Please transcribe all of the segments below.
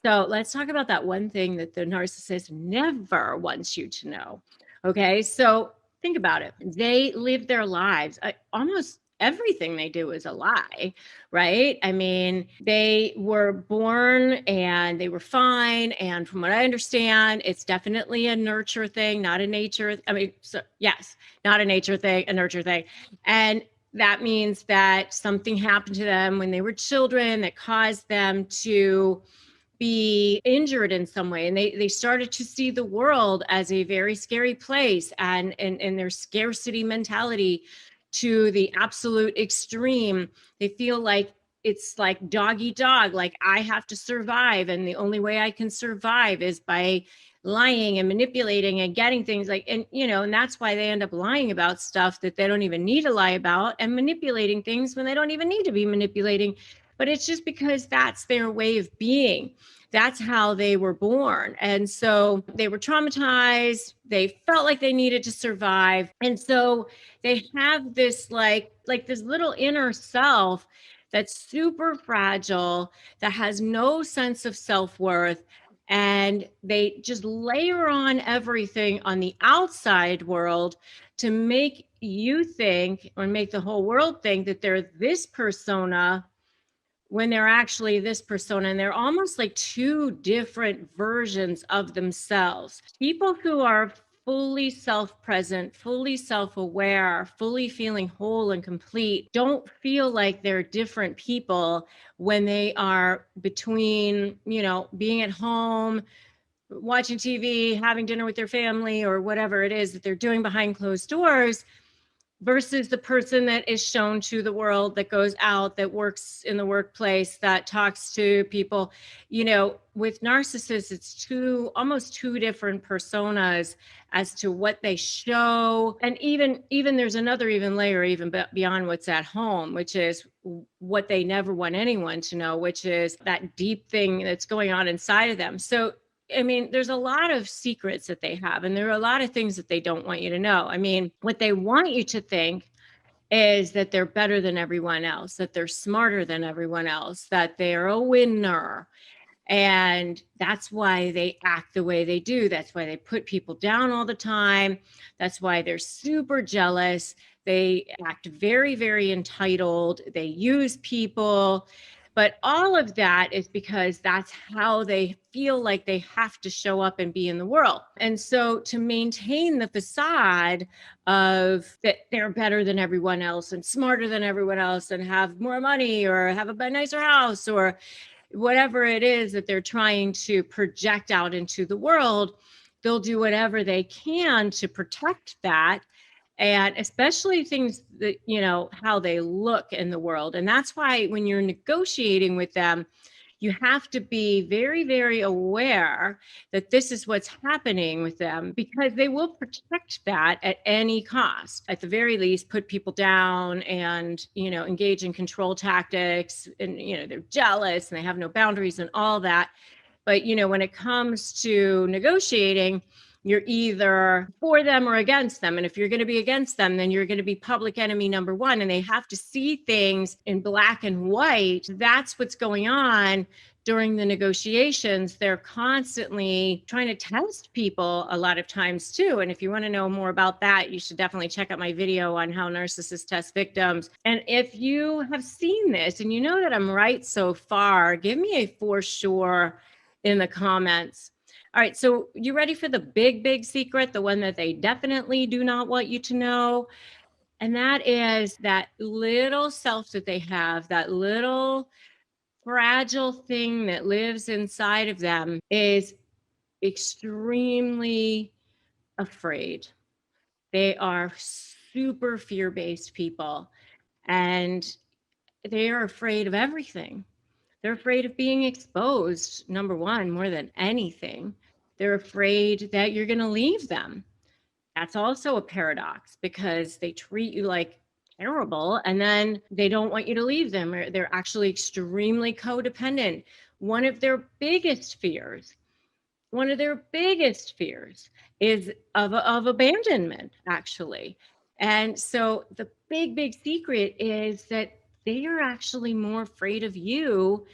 So let's talk about that one thing that the narcissist never wants you to know. Okay. So think about it. They live their lives. Almost everything they do is a lie, right? I mean, they were born and they were fine. And from what I understand, it's definitely a nurture thing, not a nature. I mean, so yes, not a nature thing, a nurture thing. And that means that something happened to them when they were children that caused them to be injured in some way, and they started to see the world as a very scary place, and their scarcity mentality to the absolute extreme. They feel like it's like dog eat dog, like I have to survive, and the only way I can survive is by lying and manipulating and getting things like, and that's why they end up lying about stuff that they don't even need to lie about, and manipulating things when they don't even need to be manipulating. But it's just because that's their way of being. That's how they were born. And so they were traumatized. They felt like they needed to survive. And so they have this like this little inner self that's super fragile, that has no sense of self-worth. And they just layer on everything on the outside world to make you think, or make the whole world think, that they're this persona when they're actually this persona. And they're almost like two different versions of themselves. People who are fully self-present, fully self-aware, fully feeling whole and complete don't feel like they're different people when they are between, being at home, watching TV, having dinner with their family, or whatever it is that they're doing behind closed doors, versus the person that is shown to the world, that goes out, that works in the workplace, that talks to people. With narcissists, it's almost two different personas as to what they show. And even there's another even layer, even beyond what's at home, which is what they never want anyone to know, which is that deep thing that's going on inside of them. So I mean, there's a lot of secrets that they have, and there are a lot of things that they don't want you to know. I mean, what they want you to think is that they're better than everyone else, that they're smarter than everyone else, that they're a winner. And that's why they act the way they do. That's why they put people down all the time. That's why they're super jealous. They act very, very entitled. They use people. But all of that is because that's how they feel like they have to show up and be in the world. And so to maintain the facade of that they're better than everyone else and smarter than everyone else and have more money or have a nicer house or whatever it is that they're trying to project out into the world, they'll do whatever they can to protect that. And especially things that, how they look in the world. And that's why when you're negotiating with them, you have to be very, very aware that this is what's happening with them, because they will protect that at any cost. At the very least, put people down and, engage in control tactics, and, they're jealous and they have no boundaries and all that. But, when it comes to negotiating, you're either for them or against them. And if you're going to be against them, then you're going to be public enemy number one. And they have to see things in black and white. That's what's going on during the negotiations. They're constantly trying to test people a lot of times too. And if you want to know more about that, you should definitely check out my video on how narcissists test victims. And if you have seen this and you know that I'm right so far, give me a for sure in the comments. All right, so you ready for the big, big secret, the one that they definitely do not want you to know? And that is that little self that they have, that little fragile thing that lives inside of them, is extremely afraid. They are super fear-based people, and they are afraid of everything. They're afraid of being exposed, number one, more than anything. They're afraid that you're going to leave them. That's also a paradox, because they treat you like terrible and then they don't want you to leave them. Or they're actually extremely codependent. One of their biggest fears is of abandonment, actually. And so the big, big secret is that they are actually more afraid of you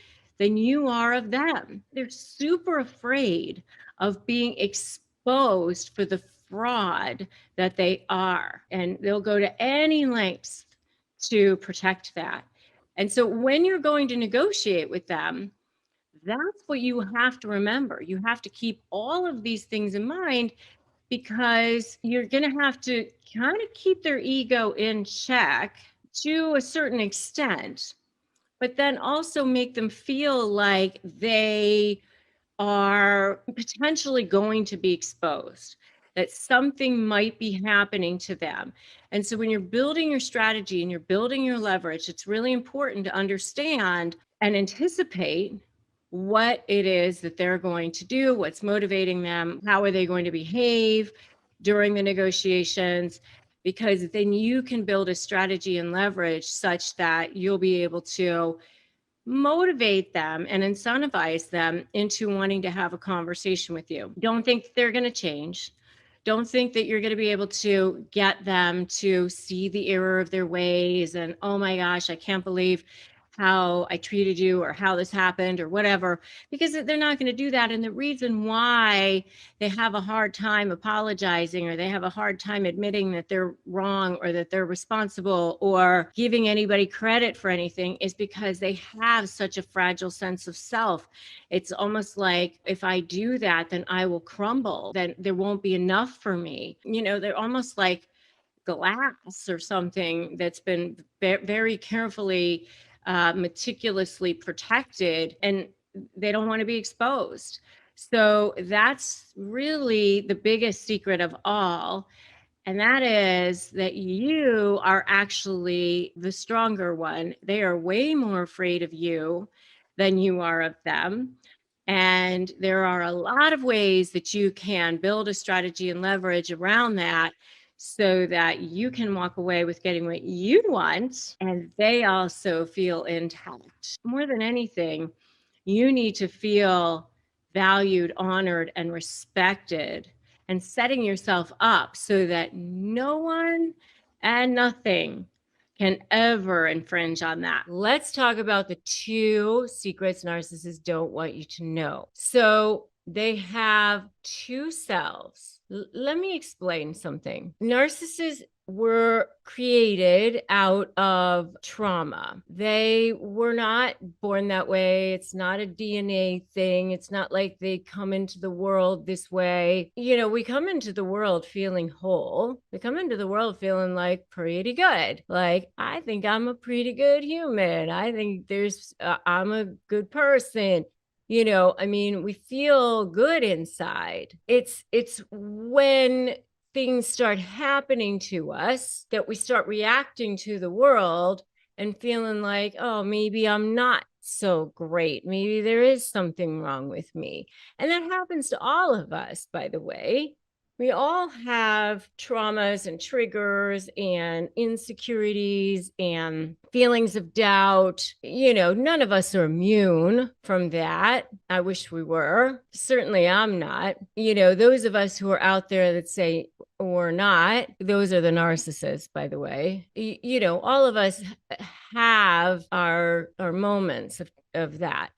than you are of them. They're super afraid of being exposed for the fraud that they are, and they'll go to any lengths to protect that. And so when you're going to negotiate with them, that's what you have to remember. You have to keep all of these things in mind, because you're going to have to kind of keep their ego in check to a certain extent, but then also make them feel like they are potentially going to be exposed, that something might be happening to them. And so when you're building your strategy and you're building your leverage, it's really important to understand and anticipate what it is that they're going to do, what's motivating them, how are they going to behave during the negotiations, because then you can build a strategy and leverage such that you'll be able to motivate them and incentivize them into wanting to have a conversation with you. Don't think they're going to change. Don't think that you're going to be able to get them to see the error of their ways and, oh my gosh, I can't believe how I treated you or how this happened or whatever, because they're not going to do that. And the reason why they have a hard time apologizing, or they have a hard time admitting that they're wrong or that they're responsible or giving anybody credit for anything, is because they have such a fragile sense of self. It's almost like, if I do that, then I will crumble, then there won't be enough for me. They're almost like glass or something that's been very carefully meticulously protected, and they don't want to be exposed. So that's really the biggest secret of all. And that is that you are actually the stronger one. They are way more afraid of you than you are of them. And there are a lot of ways that you can build a strategy and leverage around that, so that you can walk away with getting what you want and they also feel intact. More than anything, you need to feel valued, honored, and respected, and setting yourself up so that no one and nothing can ever infringe on that. Let's talk about the 2 secrets narcissists don't want you to know. So they have 2 selves. Let me explain something. Narcissists were created out of trauma. They were not born that way. It's not a DNA thing. It's not like they come into the world this way. We come into the world feeling whole. We come into the world feeling like pretty good. Like, I think I'm a pretty good human. I think I'm a good person. We feel good inside. It's when things start happening to us that we start reacting to the world and feeling like, oh, maybe I'm not so great. Maybe there is something wrong with me. And that happens to all of us, by the way. We all have traumas and triggers and insecurities and feelings of doubt. None of us are immune from that. I wish we were. Certainly I'm not. Those of us who are out there that say we're not, those are the narcissists, by the way. All of us have our moments of that.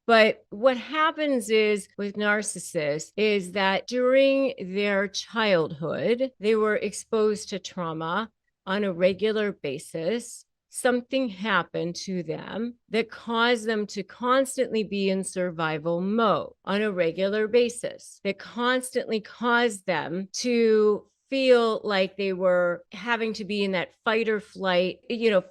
But what happens is with narcissists is that during their childhood, they were exposed to trauma on a regular basis. Something happened to them that caused them to constantly be in survival mode on a regular basis, that constantly caused them to feel like they were having to be in that fight or flight,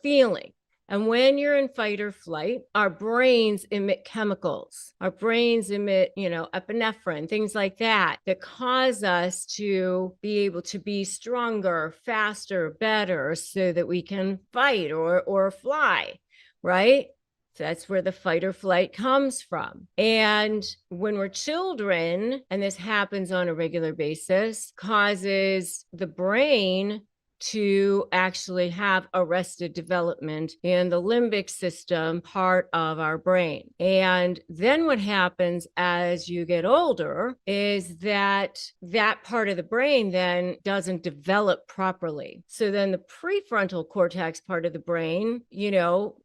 feeling. And when you're in fight or flight, our brains emit chemicals. Our brains emit, epinephrine, things like that cause us to be able to be stronger, faster, better, so that we can fight or fly, right? So that's where the fight or flight comes from. And when we're children, and this happens on a regular basis, causes the brain to actually have arrested development in the limbic system part of our brain. And then what happens as you get older is that that part of the brain then doesn't develop properly. So then the prefrontal cortex part of the brain,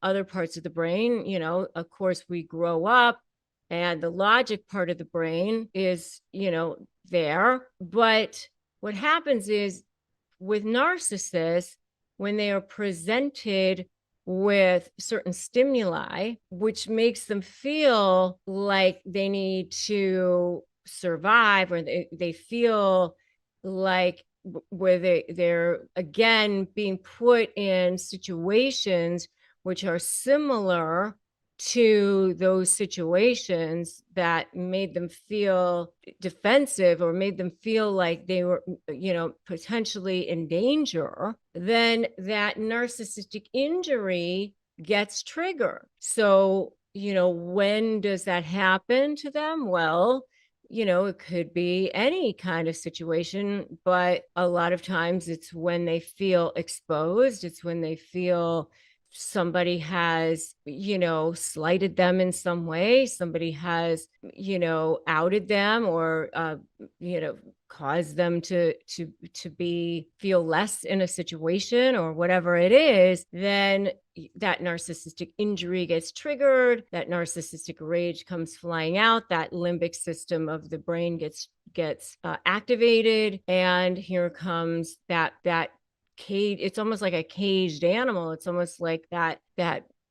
other parts of the brain, of course, we grow up and the logic part of the brain is, there. But what happens is with narcissists, when they are presented with certain stimuli, which makes them feel like they need to survive, or they feel like where they're again being put in situations which are similar to those situations that made them feel defensive or made them feel like they were, potentially in danger, then that narcissistic injury gets triggered. So, when does that happen to them? Well, it could be any kind of situation, but a lot of times it's when they feel exposed. It's when they feel somebody has, slighted them in some way. Somebody has, outed them or, caused them to feel less in a situation or whatever it is. Then that narcissistic injury gets triggered. That narcissistic rage comes flying out. That limbic system of the brain gets activated, and here comes that cage. It's almost like a caged animal. It's almost like that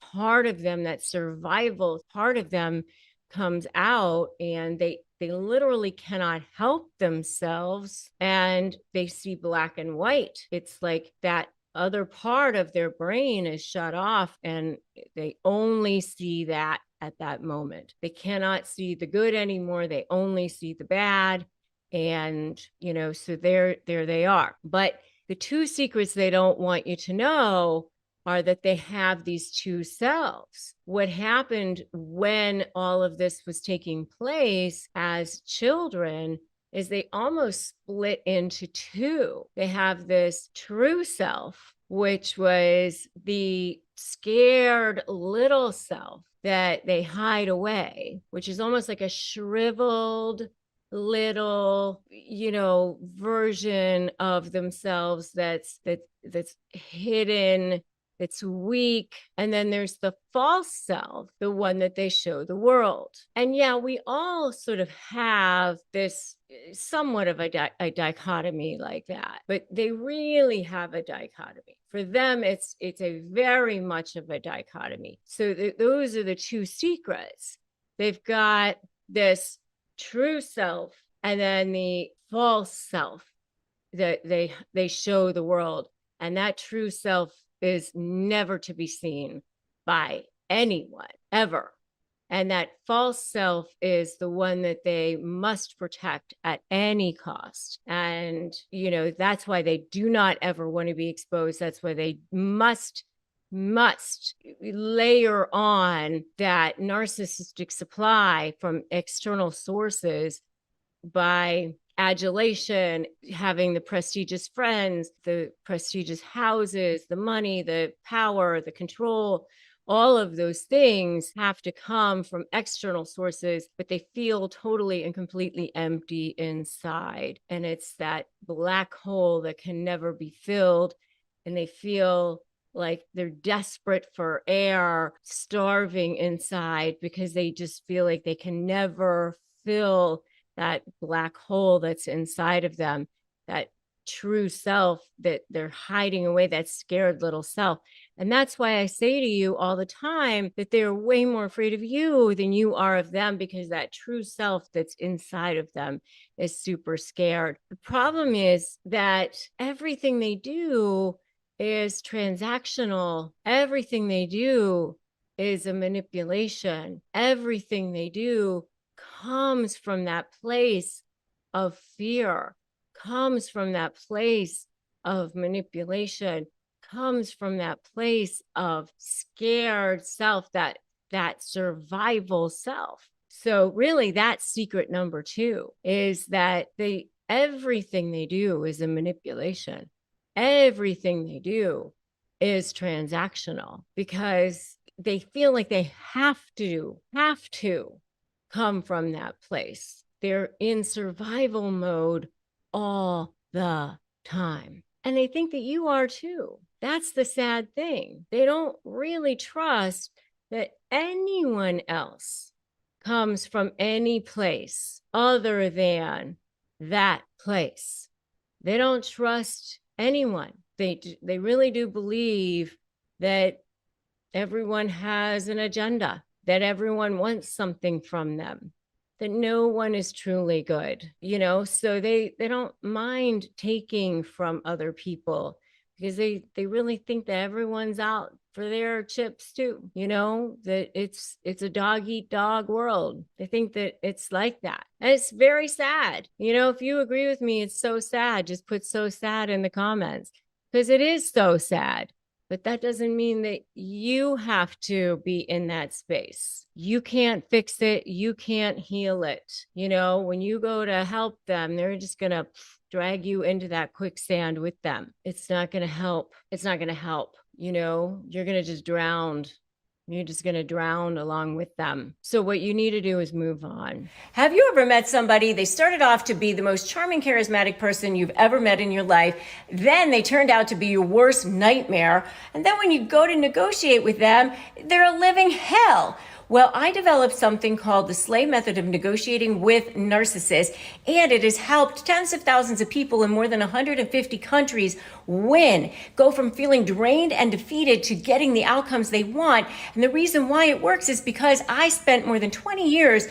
part of them, that survival part of them, comes out, and they literally cannot help themselves, and they see black and white. It's like that other part of their brain is shut off, and they only see that at that moment. They cannot see the good anymore. They only see the bad. And, so there they are. But the two secrets they don't want you to know are that they have these two selves. What happened when all of this was taking place as children is they almost split into two. They have this true self, which was the scared little self that they hide away, which is almost like a shriveled little, version of themselves that's hidden, it's weak. And then there's the false self, the one that they show the world. And yeah, we all sort of have this somewhat of a dichotomy like that, but they really have a dichotomy. For them, it's a very much of a dichotomy. So those are the two secrets. They've got this true self and then the false self that they show the world, and that true self is never to be seen by anyone ever, and that false self is the one that they must protect at any cost. And that's why they do not ever want to be exposed. That's why they must layer on that narcissistic supply from external sources by adulation, having the prestigious friends, the prestigious houses, the money, the power, the control. All of those things have to come from external sources, but they feel totally and completely empty inside. And it's that black hole that can never be filled. And they feel like they're desperate for air, starving inside, because they just feel like they can never fill that black hole that's inside of them, that true self that they're hiding away, that scared little self. And that's why I say to you all the time that they're way more afraid of you than you are of them, because that true self that's inside of them is super scared. The problem is that everything they do is transactional. Everything they do is a manipulation. Everything they do comes from that place of fear, comes from that place of manipulation, comes from that place of scared self, that survival self. So really, that's secret number two, is that everything they do is a manipulation. everything they do is transactional because they feel like they have to come from that place. They're in survival mode all the time. And they think that you are too. That's the sad thing. They don't really trust that anyone else comes from any place other than that place. They don't trust anyone. They really do believe that everyone has an agenda, that everyone wants something from them, that no one is truly good, so they don't mind taking from other people because they really think that everyone's out for their chips too, that it's a dog eat dog world. They think that it's like that. And it's very sad. If you agree with me, it's so sad. Just put so sad in the comments because it is so sad. But that doesn't mean that you have to be in that space. You can't fix it. You can't heal it. When you go to help them, they're just going to drag you into that quicksand with them. It's not going to help. It's not going to help. You're going to just drown. You're just going to drown along with them. So what you need to do is move on. Have you ever met somebody, they started off to be the most charming, charismatic person you've ever met in your life. Then they turned out to be your worst nightmare. And then when you go to negotiate with them, they're a living hell. Well, I developed something called the Slay Method of Negotiating with Narcissists, and it has helped tens of thousands of people in more than 150 countries win, go from feeling drained and defeated to getting the outcomes they want. And the reason why it works is because I spent more than 20 years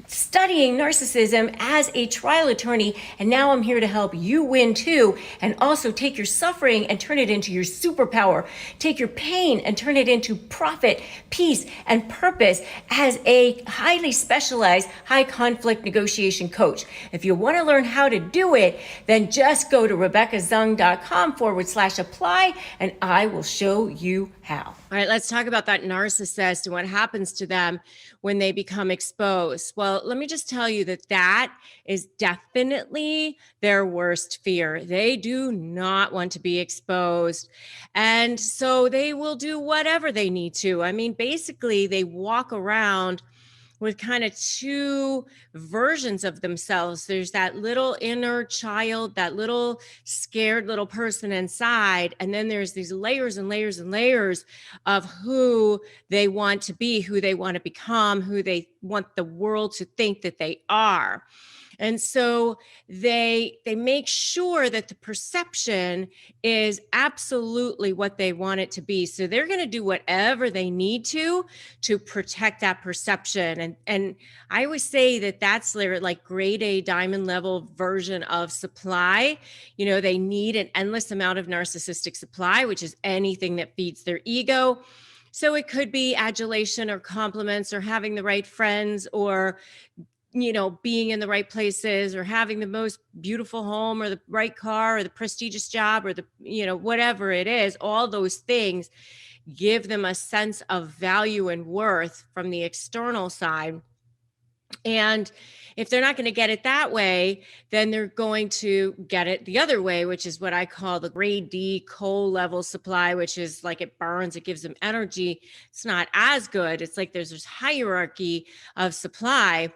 studying narcissism as a trial attorney, and now I'm here to help you win too, and also take your suffering and turn it into your superpower. Take your pain and turn it into profit, peace, and purpose as a highly specialized, high conflict negotiation coach. If you want to learn how to do it, then just go to RebeccaZung.com/apply, and I will show you how. All right, let's talk about that narcissist and what happens to them when they become exposed. Well, let me just tell you that is definitely their worst fear. They do not want to be exposed. And so they will do whatever they need to. I mean, basically, they walk around with kind of two versions of themselves. There's that little inner child, that little scared little person inside. And then there's these layers and layers and layers of who they want to be, who they want to become, who they want the world to think that they are. And so they make sure that the perception is absolutely what they want it to be. So they're going to do whatever they need to protect that perception. And I always say that that's their like grade A diamond level version of supply. They need an endless amount of narcissistic supply, which is anything that feeds their ego. So it could be adulation or compliments or having the right friends or being in the right places or having the most beautiful home or the right car or the prestigious job or the, whatever it is. All those things give them a sense of value and worth from the external side. And if they're not going to get it that way, then they're going to get it the other way, which is what I call the grade D coal level supply, which is like it burns, it gives them energy. It's not as good. It's like there's this hierarchy of supply.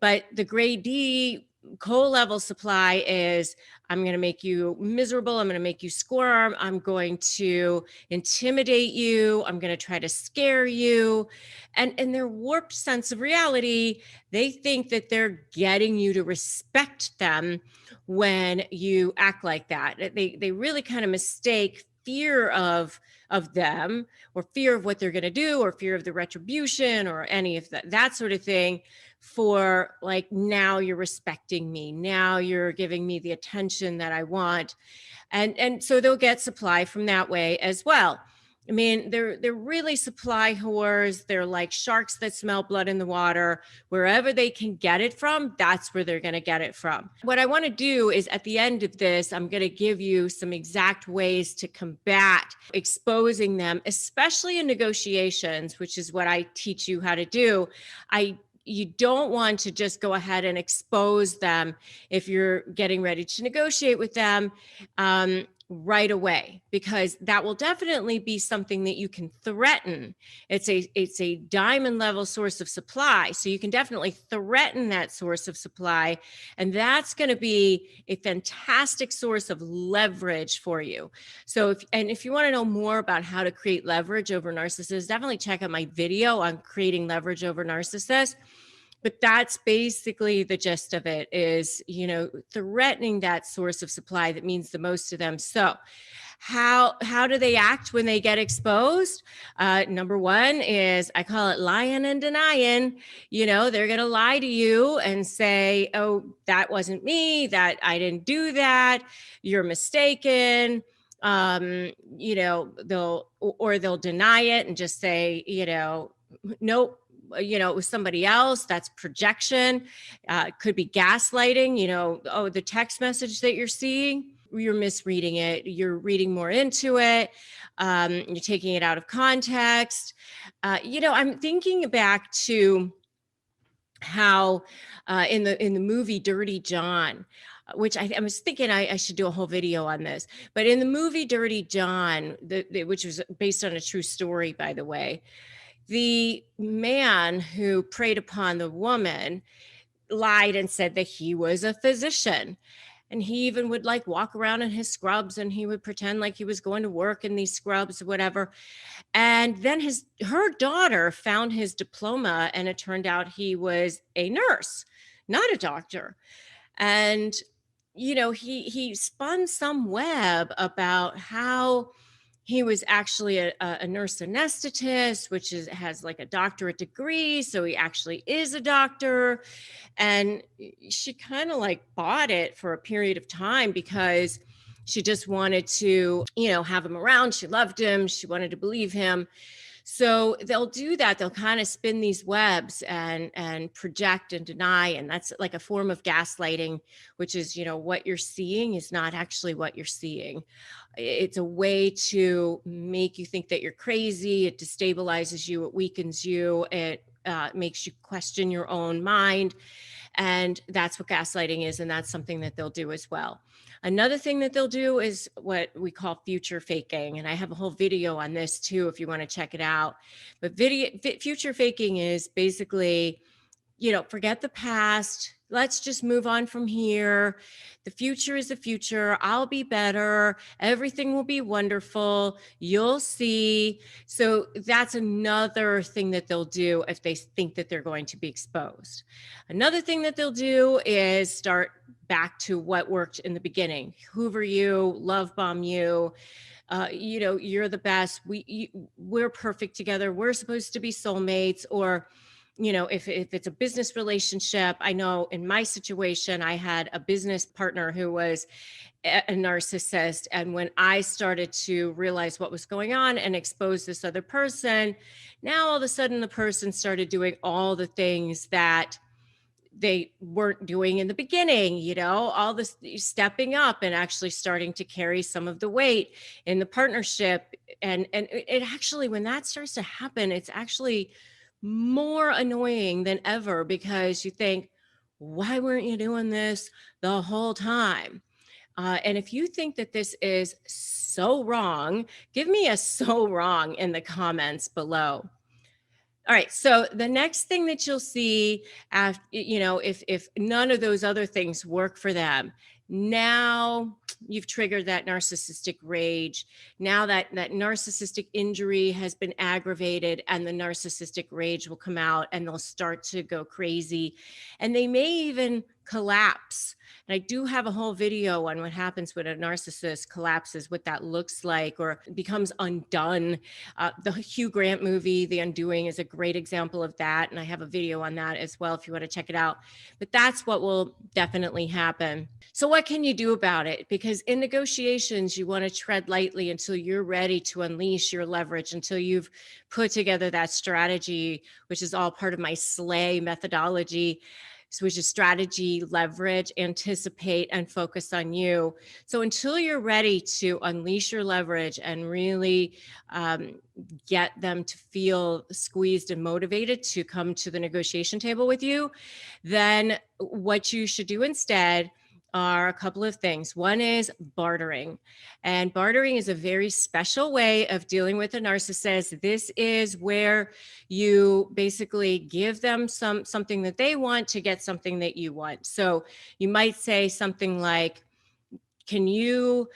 But the grade D coal level supply is, I'm going to make you miserable. I'm going to make you squirm. I'm going to intimidate you. I'm going to try to scare you. And in their warped sense of reality, they think that they're getting you to respect them when you act like that. They really kind of mistake fear of them or fear of what they're going to do or fear of the retribution or any of that sort of thing for like, now you're respecting me. Now you're giving me the attention that I want. And so they'll get supply from that way as well. I mean, they're really supply whores. They're like sharks that smell blood in the water. Wherever they can get it from, that's where they're going to get it from. What I want to do is at the end of this, I'm going to give you some exact ways to combat exposing them, especially in negotiations, which is what I teach you how to do. You don't want to just go ahead and expose them if you're getting ready to negotiate with them. right away, because that will definitely be something that you can threaten. It's a diamond level source of supply, so you can definitely threaten that source of supply, and that's going to be a fantastic source of leverage for you. So if you want to know more about how to create leverage over narcissists, definitely check out my video on creating leverage over narcissists. But that's basically the gist of it, is, threatening that source of supply that means the most to them. So how do they act when they get exposed? Number one is, I call it lying and denying. They're going to lie to you and say, oh, that wasn't me, that I didn't do that, you're mistaken. They'll deny it and just say, nope, it was somebody else. That's projection. Could be gaslighting. Oh, the text message that you're seeing, you're misreading it. You're reading more into it. You're taking it out of context. I'm thinking back to how in the movie Dirty John, which I was thinking I should do a whole video on this, but in the movie Dirty John, which was based on a true story, by the way, the man who preyed upon the woman lied and said that he was a physician. And he even would walk around in his scrubs, and he would pretend like he was going to work in these scrubs, whatever. And then her daughter found his diploma, and it turned out he was a nurse, not a doctor. And, he spun some web about how he was actually a nurse anesthetist, which has a doctorate degree. So he actually is a doctor. And she kind of bought it for a period of time, because she just wanted to, have him around. She loved him. She wanted to believe him. So they'll do that. They'll kind of spin these webs and project and deny. And that's a form of gaslighting, which is, what you're seeing is not actually what you're seeing. It's a way to make you think that you're crazy. It destabilizes you. It weakens you. It makes you question your own mind. And that's what gaslighting is. And that's something that they'll do as well. Another thing that they'll do is what we call future faking. And I have a whole video on this too, if you want to check it out. But future faking is basically, forget the past. Let's just move on from here. The future is the future. I'll be better. Everything will be wonderful. You'll see. So that's another thing that they'll do if they think that they're going to be exposed. Another thing that they'll do is start back to what worked in the beginning. Hoover you, love bomb you. You're the best. We're perfect together. We're supposed to be soulmates. Or if it's a business relationship, I know in my situation, I had a business partner who was a narcissist. And when I started to realize what was going on and expose this other person, now all of a sudden the person started doing all the things that they weren't doing in the beginning, all this stepping up and actually starting to carry some of the weight in the partnership. And it actually, when that starts to happen, it's actually more annoying than ever, because you think, why weren't you doing this the whole time? And if you think that this is so wrong, give me a so wrong in the comments below. All right. So the next thing that you'll see after, if none of those other things work for them, now you've triggered that narcissistic rage. Now that narcissistic injury has been aggravated, and the narcissistic rage will come out, and they'll start to go crazy, and they may even collapse. And I do have a whole video on what happens when a narcissist collapses, what that looks like, or becomes undone. The Hugh Grant movie, The Undoing, is a great example of that. And I have a video on that as well, if you want to check it out. But that's what will definitely happen. So what can you do about it? Because in negotiations, you want to tread lightly until you're ready to unleash your leverage, until you've put together that strategy, which is all part of my SLAY methodology. So which is strategy, leverage, anticipate, and focus on you. So until you're ready to unleash your leverage and really get them to feel squeezed and motivated to come to the negotiation table with you, then what you should do instead are a couple of things. One is bartering. And bartering is a very special way of dealing with a narcissist. This is where you basically give them something that they want to get something that you want. So you might say something like, can you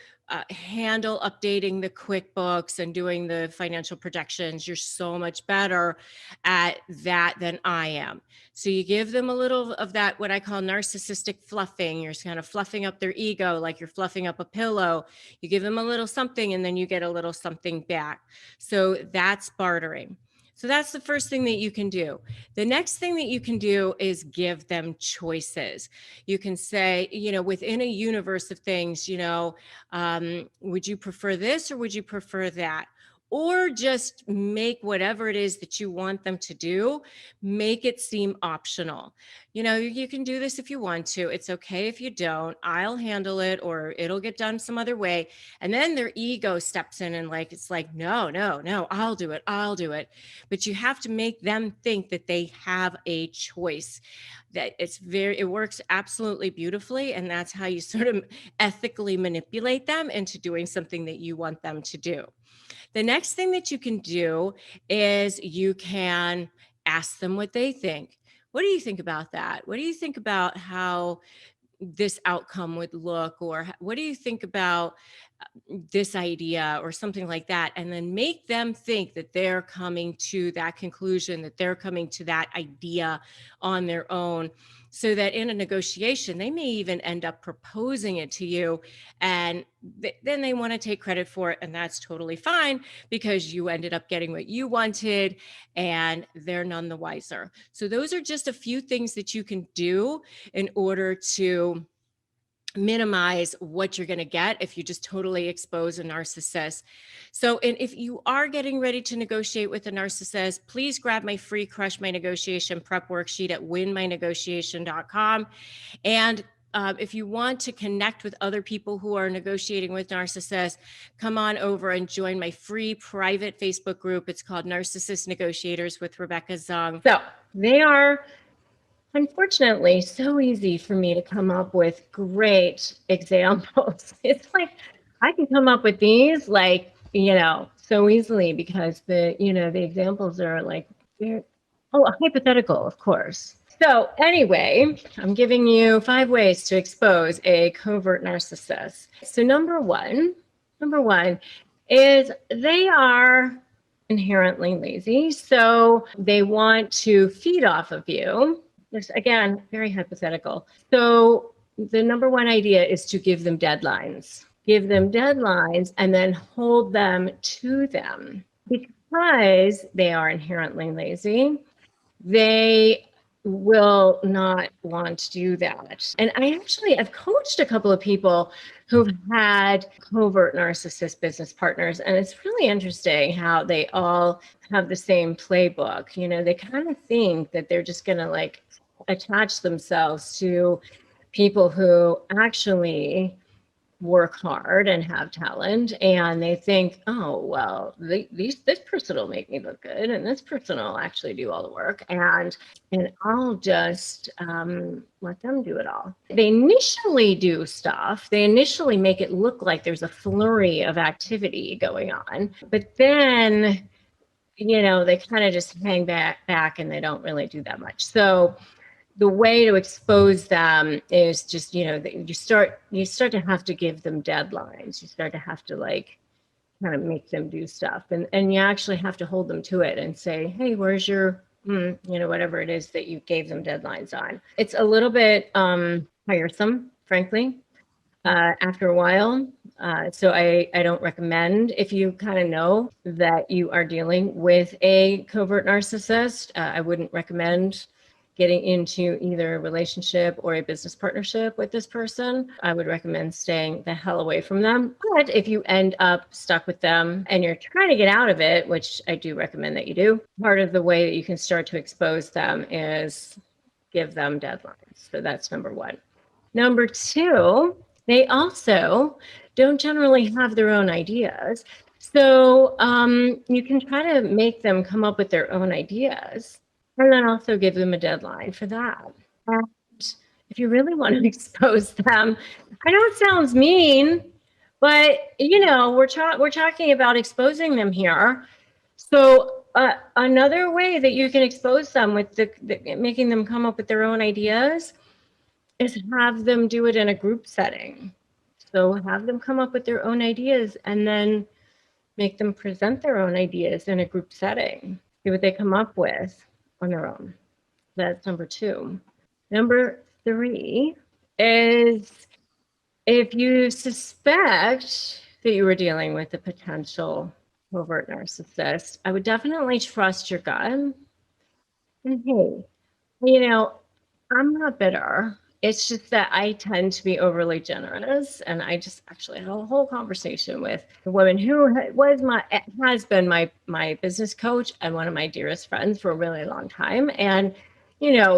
handle updating the QuickBooks and doing the financial projections? You're so much better at that than I am. So you give them a little of that, what I call narcissistic fluffing. You're kind of fluffing up their ego like you're fluffing up a pillow. You give them a little something and then you get a little something back. So that's bartering. So that's the first thing that you can do. The next thing that you can do is give them choices. You can say, within a universe of things, would you prefer this or would you prefer that? Or just make whatever it is that you want them to do, make it seem optional. You can do this if you want to. It's okay if you don't. I'll handle it, or it'll get done some other way. And then their ego steps in and it's like, no, I'll do it. But you have to make them think that they have a choice, that it works absolutely beautifully. And that's how you sort of ethically manipulate them into doing something that you want them to do. The next thing that you can do is you can ask them what they think. What do you think about that? What do you think about how this outcome would look? Or what do you think about this idea or something like that? And then make them think that they're coming to that conclusion, that they're coming to that idea on their own, so that in a negotiation, they may even end up proposing it to you. And then they want to take credit for it. And that's totally fine, because you ended up getting what you wanted and they're none the wiser. So those are just a few things that you can do in order to minimize what you're going to get if you just totally expose a narcissist. So, and if you are getting ready to negotiate with a narcissist, please grab my free Crush My Negotiation prep worksheet at winmynegotiation.com. And if you want to connect with other people who are negotiating with narcissists, come on over and join my free private Facebook group. It's called Narcissist Negotiators with Rebecca Zung. So they are, unfortunately, so easy for me to come up with great examples. It's like I can come up with these so easily, because the examples are hypothetical, of course. So anyway, I'm giving you 5 ways to expose a covert narcissist. So number one is they are inherently lazy. So they want to feed off of you. This, again, very hypothetical. So the number one idea is to give them deadlines. Give them deadlines and then hold them to them. Because they are inherently lazy, they will not want to do that. And I've coached a couple of people who've had covert narcissist business partners, and it's really interesting how they all have the same playbook. They kind of think that they're just going to attach themselves to people who actually work hard and have talent, and they think, oh, well, this person will make me look good, and this person will actually do all the work, and I'll just let them do it all. They initially do stuff. They initially make it look like there's a flurry of activity going on, but then they kind of just hang back and they don't really do that much. So the way to expose them is just, you start to have to give them deadlines. You start to have to kind of make them do stuff, and you actually have to hold them to it and say, hey, where's your, whatever it is that you gave them deadlines on. It's a little bit tiresome, frankly, after a while. So I don't recommend, if you kind of know that you are dealing with a covert narcissist, I wouldn't recommend getting into either a relationship or a business partnership with this person. I would recommend staying the hell away from them. But if you end up stuck with them and you're trying to get out of it, which I do recommend that you do, part of the way that you can start to expose them is give them deadlines. So that's number one. Number two, they also don't generally have their own ideas. So you can try to make them come up with their own ideas, and then also give them a deadline for that. And if you really want to expose them, I know it sounds mean, but we're talking about exposing them here. So another way that you can expose them with making them come up with their own ideas is have them do it in a group setting. So have them come up with their own ideas and then make them present their own ideas in a group setting. See what they come up with on their own. That's number 2. Number 3 is if you suspect that you were dealing with a potential covert narcissist, I would definitely trust your gut. And hey, I'm not bitter. It's just that I tend to be overly generous. And I just actually had a whole conversation with a woman who has been my business coach and one of my dearest friends for a really long time. And,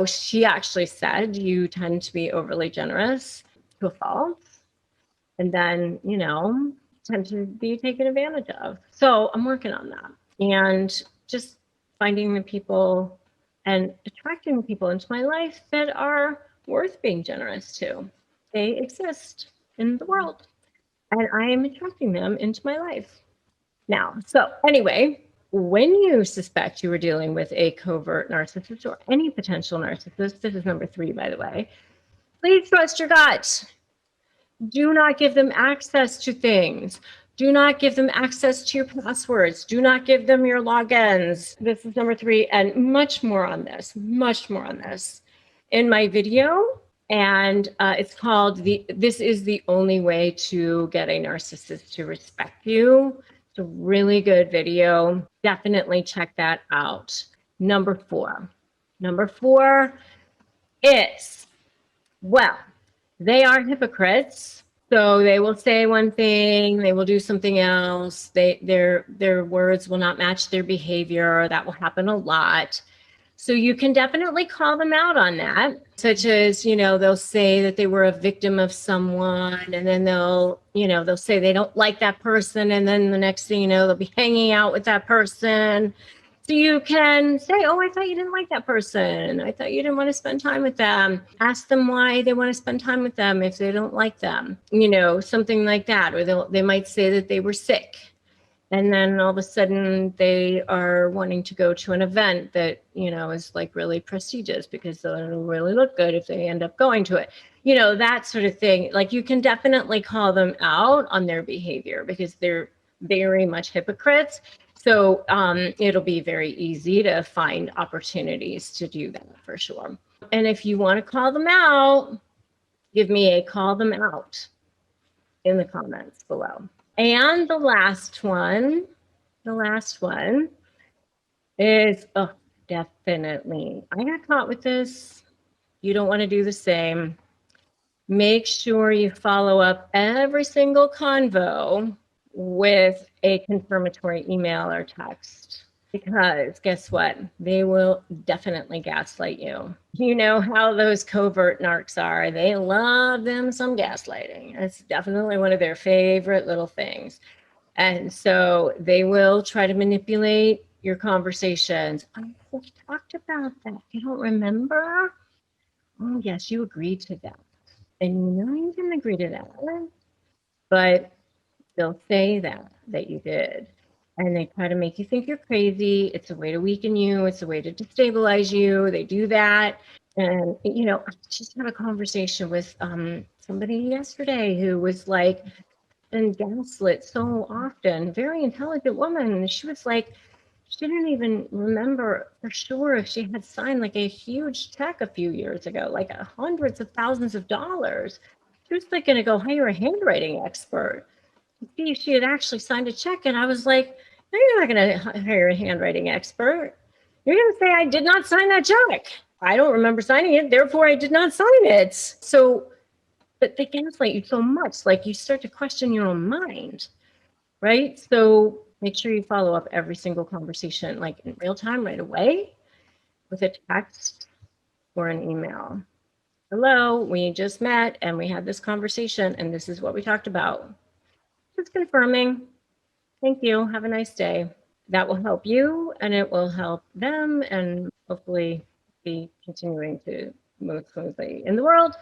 she actually said, you tend to be overly generous to a fault. And then, tend to be taken advantage of. So I'm working on that. And just finding the people and attracting people into my life that are worth being generous to. They exist in the world, and I am attracting them into my life now. So anyway, when you suspect you are dealing with a covert narcissist or any potential narcissist, this is number 3, by the way, please trust your gut. Do not give them access to things. Do not give them access to your passwords. Do not give them your logins. This is number 3, and much more on this in my video. And it's called This is the Only Way to Get a Narcissist to Respect You. It's a really good video. Definitely check that out. Number 4 is, well, they are hypocrites. So they will say one thing, they will do something else. Their words will not match their behavior. That will happen a lot. So you can definitely call them out on that, such as, they'll say that they were a victim of someone, and then they'll say they don't like that person, and then the next thing you know, they'll be hanging out with that person. So you can say, oh, I thought you didn't like that person. I thought you didn't want to spend time with them. Ask them why they want to spend time with them if they don't like them, something like that. Or they might say that they were sick. And then all of a sudden they are wanting to go to an event that, is like really prestigious because it'll really look good if they end up going to it. That sort of thing. Like you can definitely call them out on their behavior because they're very much hypocrites. So it'll be very easy to find opportunities to do that for sure. And if you want to call them out, give me a call them out in the comments below. And the last one is, definitely, I got caught with this. You don't want to do the same. Make sure you follow up every single convo with a confirmatory email or text. Because guess what? They will definitely gaslight you. You know how those covert narcs are. They love them some gaslighting. It's definitely one of their favorite little things. And so they will try to manipulate your conversations. We talked about that. You don't remember? Oh, yes, you agreed to that. And you didn't agree to that. But they'll say that you did. And they try to make you think you're crazy. It's a way to weaken you. It's a way to destabilize you. They do that. And, I just had a conversation with somebody yesterday who was like, been gaslit so often, very intelligent woman. And she was like, she didn't even remember for sure if she had signed like a huge check a few years ago, like hundreds of thousands of dollars. She was like going to go hire a handwriting expert to see if she had actually signed a check. And I was like, no, you're not going to hire a handwriting expert. You're going to say, I did not sign that check. I don't remember signing it. Therefore, I did not sign it. So, but they gaslight you so much, like you start to question your own mind, right? So make sure you follow up every single conversation, like in real time, right away, with a text or an email. Hello, we just met and we had this conversation and this is what we talked about. Just confirming. Thank you. Have a nice day. That will help you and it will help them and hopefully be continuing to most smoothly in the world.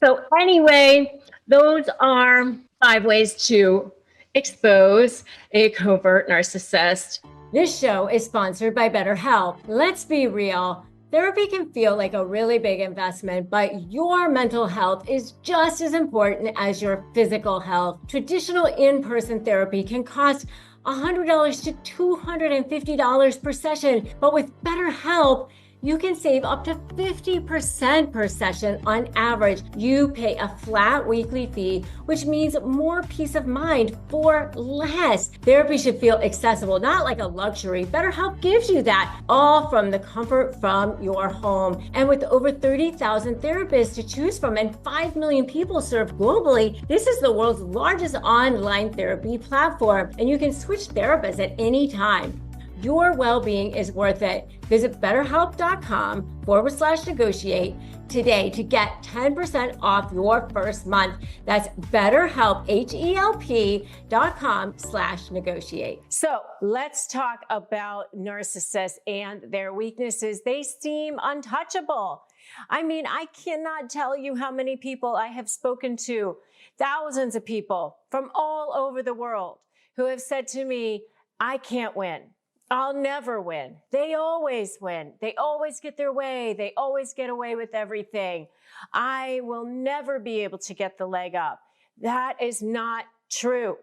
So anyway, those are 5 ways to expose a covert narcissist. This show is sponsored by BetterHelp. Let's be real. Therapy can feel like a really big investment, but your mental health is just as important as your physical health. Traditional in-person therapy can cost $100 to $250 per session, but with BetterHelp, you can save up to 50% per session on average. You pay a flat weekly fee, which means more peace of mind for less. Therapy should feel accessible, not like a luxury. BetterHelp gives you that, all from the comfort from your home. And with over 30,000 therapists to choose from and 5 million people served globally, this is the world's largest online therapy platform, and you can switch therapists at any time. Your well-being is worth it. Visit betterhelp.com/negotiate today to get 10% off your first month. That's BetterHelp, HELP.com/negotiate. So let's talk about narcissists and their weaknesses. They seem untouchable. I mean, I cannot tell you how many people I have spoken to, thousands of people from all over the world who have said to me, I can't win. I'll never win. They always win. They always get their way. They always get away with everything. I will never be able to get the leg up. That is not true.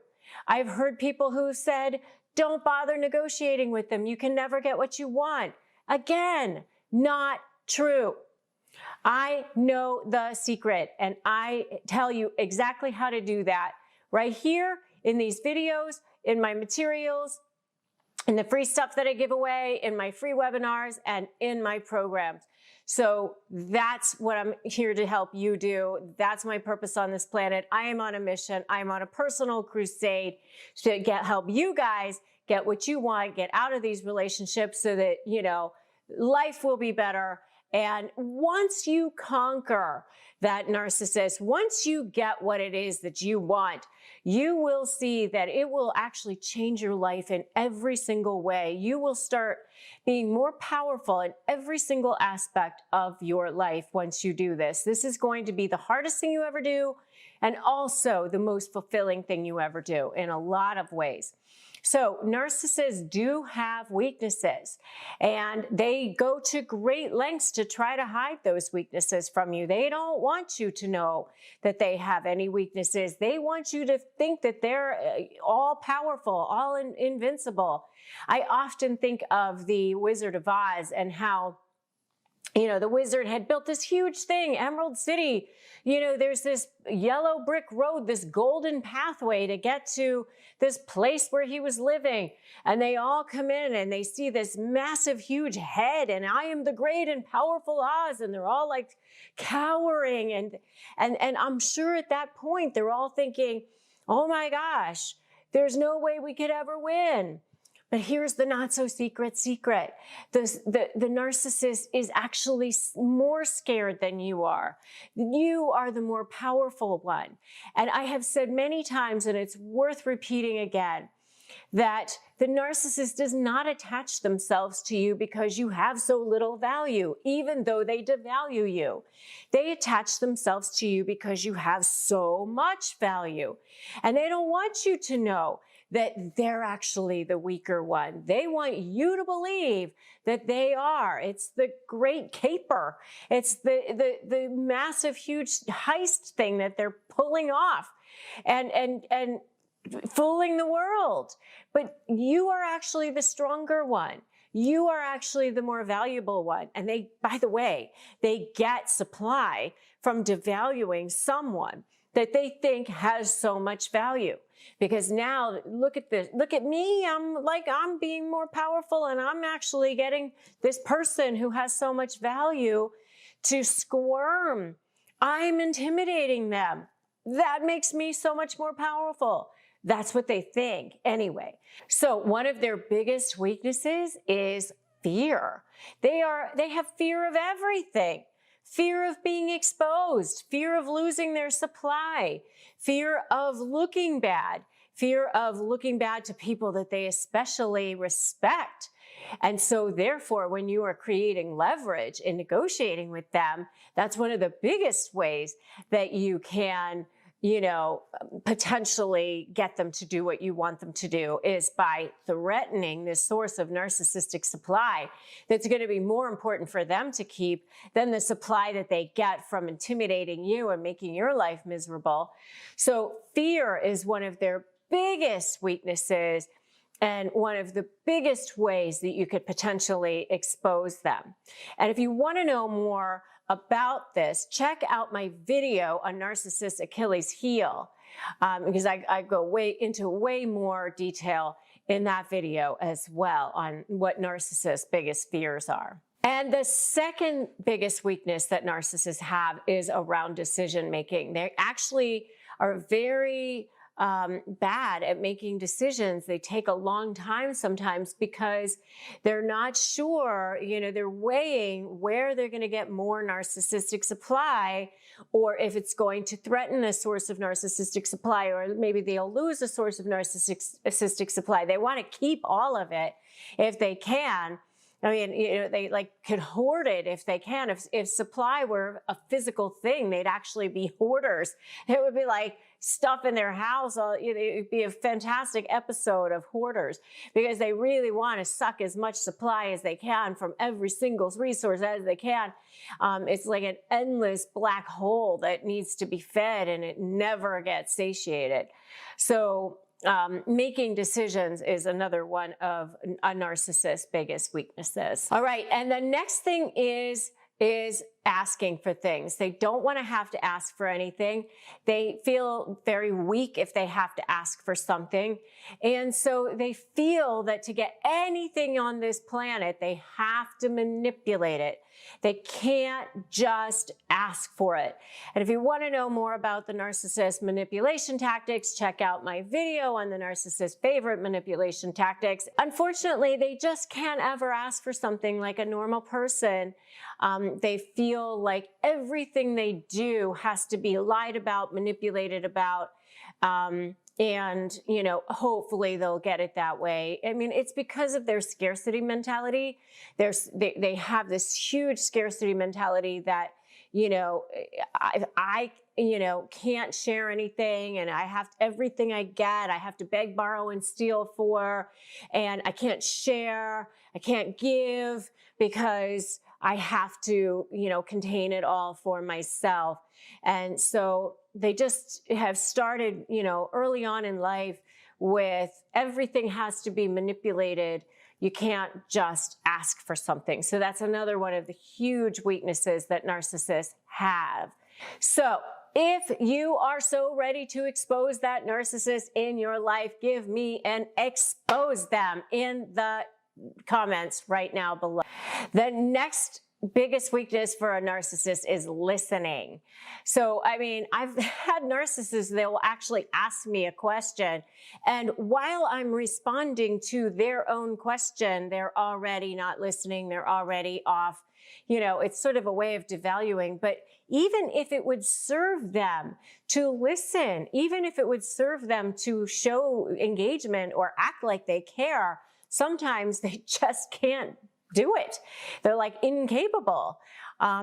I've heard people who said, don't bother negotiating with them. You can never get what you want. Again, not true. I know the secret, and I tell you exactly how to do that right here in these videos, in my materials, in the free stuff that I give away, in my free webinars, and in my programs. So that's what I'm here to help you do. That's my purpose on this planet. I am on a mission. I am on a personal crusade to help you guys get what you want, get out of these relationships so that, you know, life will be better. And once you conquer that narcissist, once you get what it is that you want, you will see that it will actually change your life in every single way. You will start being more powerful in every single aspect of your life once you do this. This is going to be the hardest thing you ever do, and also the most fulfilling thing you ever do in a lot of ways. So narcissists do have weaknesses, and they go to great lengths to try to hide those weaknesses from you. They don't want you to know that they have any weaknesses. They want you to think that they're all powerful, all invincible. I often think of the Wizard of Oz and how, you know, the wizard had built this huge thing, Emerald City. You know, there's this yellow brick road, this golden pathway to get to this place where he was living. And they all come in and they see this massive, huge head, and I am the great and powerful Oz. And they're all like cowering. And I'm sure at that point, they're all thinking, oh my gosh, there's no way we could ever win. But here's the not so secret secret. The narcissist is actually more scared than you are. You are the more powerful one. And I have said many times, and it's worth repeating again, that the narcissist does not attach themselves to you because you have so little value, even though they devalue you. They attach themselves to you because you have so much value. And they don't want you to know that they're actually the weaker one. They want you to believe that they are. It's the great caper. It's the massive, huge heist thing that they're pulling off and fooling the world. But you are actually the stronger one. You are actually the more valuable one. And they, by the way, they get supply from devaluing someone that they think has so much value. Because now, look at this, look at me, I'm being more powerful, and I'm actually getting this person who has so much value to squirm. I'm intimidating them. That makes me so much more powerful. That's what they think anyway. So one of their biggest weaknesses is fear. They have fear of everything. Fear of being exposed, fear of losing their supply, fear of looking bad to people that they especially respect. And so therefore, when you are creating leverage in negotiating with them, that's one of the biggest ways that you can, potentially get them to do what you want them to do, is by threatening this source of narcissistic supply that's going to be more important for them to keep than the supply that they get from intimidating you and making your life miserable. So fear is one of their biggest weaknesses and one of the biggest ways that you could potentially expose them. And if you want to know more about this, check out my video on Narcissist Achilles heel, because I go into way more detail in that video as well on what narcissists' biggest fears are. And the second biggest weakness that narcissists have is around decision making. They actually are very bad at making decisions. They take a long time sometimes because they're not sure, they're weighing where they're going to get more narcissistic supply, or if it's going to threaten a source of narcissistic supply, or maybe they'll lose a source of narcissistic supply. They want to keep all of it if they can. I mean, they could hoard it if they can. If supply were a physical thing, they'd actually be hoarders. It would be like stuff in their house. It would be a fantastic episode of Hoarders, because they really want to suck as much supply as they can from every single resource as they can. It's like an endless black hole that needs to be fed, and it never gets satiated. So making decisions is another one of a narcissist's biggest weaknesses. All right, and the next thing is asking for things. They don't want to have to ask for anything. They feel very weak if they have to ask for something. And so they feel that to get anything on this planet, they have to manipulate it. They can't just ask for it. And if you want to know more about the narcissist manipulation tactics, check out my video on the narcissist's favorite manipulation tactics. Unfortunately, they just can't ever ask for something like a normal person. They feel like everything they do has to be lied about, manipulated about, and, hopefully they'll get it that way. I mean, it's because of their scarcity mentality. They have this huge scarcity mentality that, I can't share anything, and I have everything I get, I have to beg, borrow, and steal for, and I can't share, I can't give, because I have to, contain it all for myself. And so they just have started, early on in life with everything has to be manipulated. You can't just ask for something. So that's another one of the huge weaknesses that narcissists have. So if you are so ready to expose that narcissist in your life, give me an expose them in the comments right now below. The next biggest weakness for a narcissist is listening. So, I mean, I've had narcissists, they will actually ask me a question, and while I'm responding to their own question, they're already not listening, they're already off. It's sort of a way of devaluing, but even if it would serve them to listen, even if it would serve them to show engagement or act like they care, sometimes they just can't do it. They're like incapable,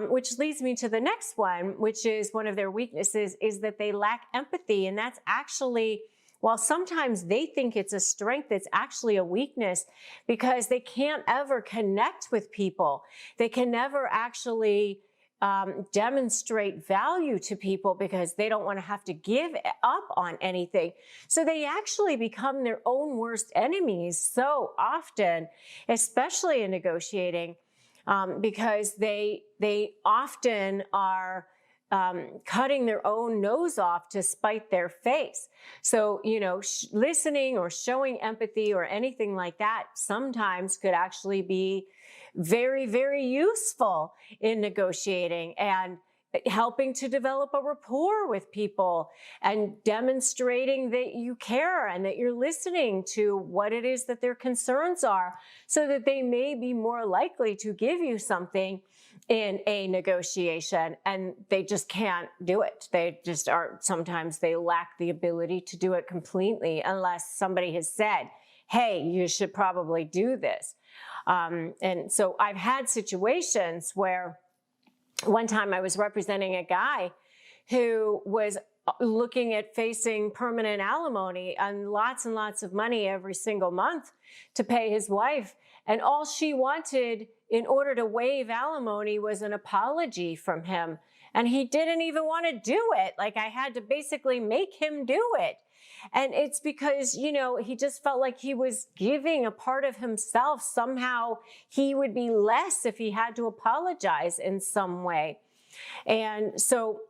which leads me to the next one, which is one of their weaknesses, is that they lack empathy. And that's actually, while sometimes they think it's a strength, it's actually a weakness, because they can't ever connect with people. They can never actually demonstrate value to people because they don't want to have to give up on anything. So they actually become their own worst enemies so often, especially in negotiating, because they often are cutting their own nose off to spite their face. So, listening or showing empathy or anything like that sometimes could actually be very, very useful in negotiating and helping to develop a rapport with people and demonstrating that you care and that you're listening to what it is that their concerns are, so that they may be more likely to give you something in a negotiation. And they just can't do it. They just are, sometimes they lack the ability to do it completely unless somebody has said, hey, you should probably do this. And so I've had situations where one time I was representing a guy who was looking at facing permanent alimony and lots of money every single month to pay his wife. And all she wanted in order to waive alimony was an apology from him. And he didn't even want to do it. Like, I had to basically make him do it. And it's because, he just felt like he was giving a part of himself. Somehow he would be less if he had to apologize in some way. And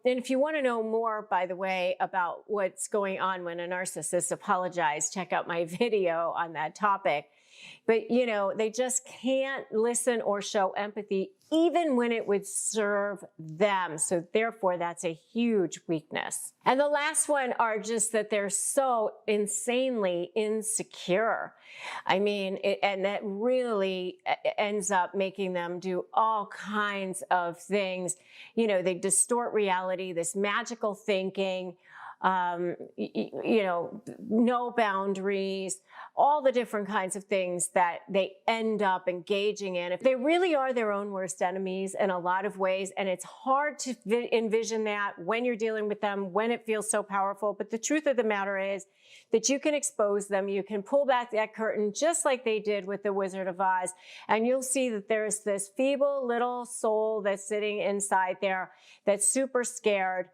if you want to know more, by the way, about what's going on when a narcissist apologizes, check out my video on that topic. But, they just can't listen or show empathy, even when it would serve them. So therefore, that's a huge weakness. And the last one are just that they're so insanely insecure. I mean, and that really ends up making them do all kinds of things. They distort reality, this magical thinking, no boundaries, all the different kinds of things that they end up engaging in. If they really are their own worst enemies in a lot of ways, and it's hard to envision that when you're dealing with them, when it feels so powerful. But the truth of the matter is that you can expose them, you can pull back that curtain just like they did with the Wizard of Oz, and you'll see that there's this feeble little soul that's sitting inside there that's super scared.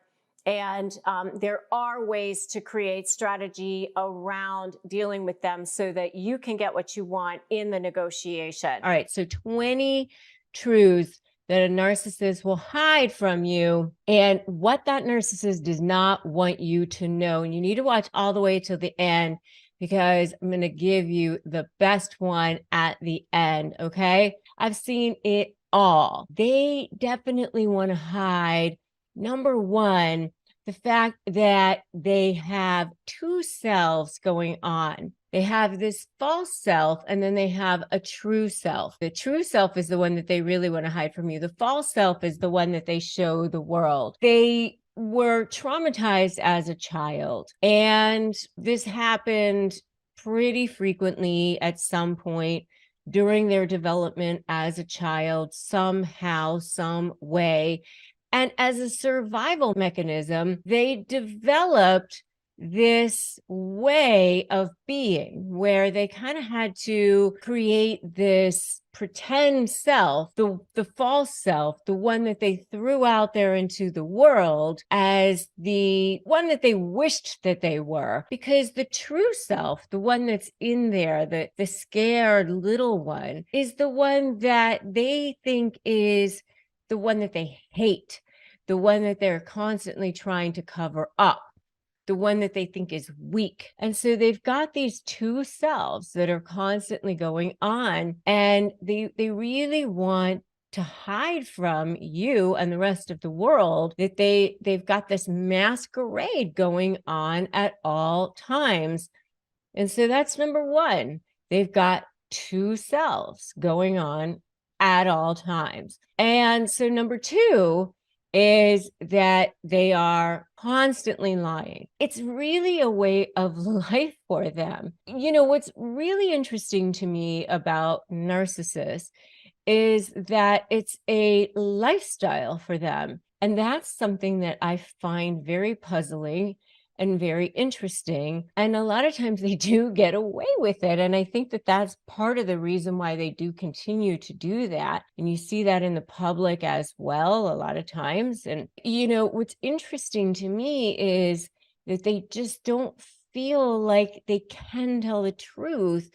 And there are ways to create strategy around dealing with them so that you can get what you want in the negotiation. All right, so 20 truths that a narcissist will hide from you and what that narcissist does not want you to know. And you need to watch all the way till the end because I'm going to give you the best one at the end, okay? I've seen it all. They definitely want to hide, number one, the fact that they have two selves going on. They have this false self, and then they have a true self. The true self is the one that they really want to hide from you. The false self is the one that they show the world. They were traumatized as a child, and this happened pretty frequently at some point during their development as a child, somehow, some way. And as a survival mechanism, they developed this way of being where they kind of had to create this pretend self, the false self, the one that they threw out there into the world as the one that they wished that they were. Because the true self, the one that's in there, the scared little one, is the one that they think is the one that they hate, the one that they're constantly trying to cover up, the one that they think is weak. And so they've got these two selves that are constantly going on, and they really want to hide from you and the rest of the world that they've got this masquerade going on at all times. And so that's number one. They've got two selves going on at all times. And so number two is that they are constantly lying. It's really a way of life for them. What's really interesting to me about narcissists is that it's a lifestyle for them. And that's something that I find very puzzling and very interesting. And a lot of times they do get away with it. And I think that that's part of the reason why they do continue to do that. And you see that in the public as well, a lot of times. And, what's interesting to me is that they just don't feel like they can tell the truth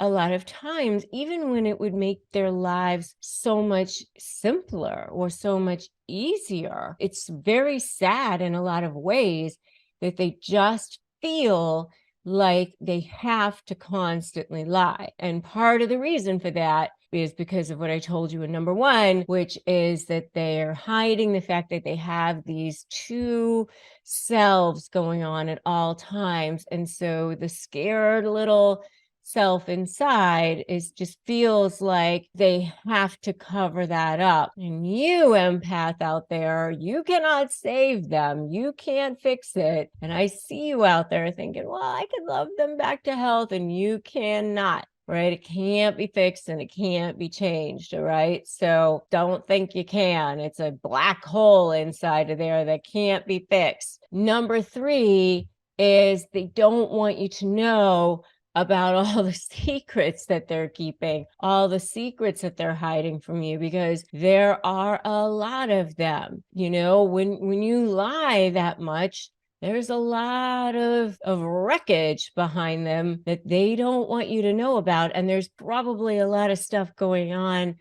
a lot of times, even when it would make their lives so much simpler or so much easier. It's very sad in a lot of ways that they just feel like they have to constantly lie. And part of the reason for that is because of what I told you in number one, which is that they're hiding the fact that they have these two selves going on at all times. And so the scared little self inside just feels like they have to cover that up. And you, empath out there, you cannot save them. You can't fix it. And I see you out there thinking, well, I could love them back to health, and you cannot. right? It can't be fixed and it can't be changed, all right? So don't think you can. It's a black hole inside of there that can't be fixed. Number 3 is they don't want you to know about all the secrets that they're keeping, all the secrets that they're hiding from you, because there are a lot of them. You know, when you lie that much, there's a lot of wreckage behind them that they don't want you to know about. And there's probably a lot of stuff going on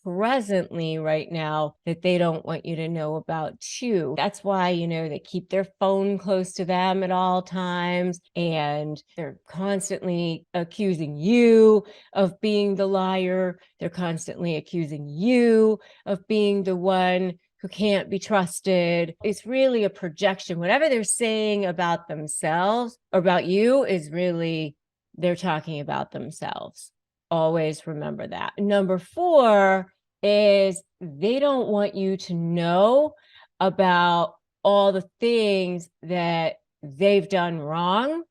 presently right now that they don't want you to know about too. That's why, you know, they keep their phone close to them at all times, and they're constantly accusing you of being the liar. They're constantly accusing you of being the one who can't be trusted. It's really a projection. Whatever they're saying about themselves or about you is really, they're talking about themselves. Always remember that. Number 4 is they don't want you to know about all the things that they've done wrong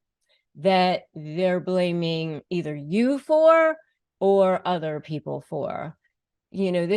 that they're blaming either you for or other people for. You know,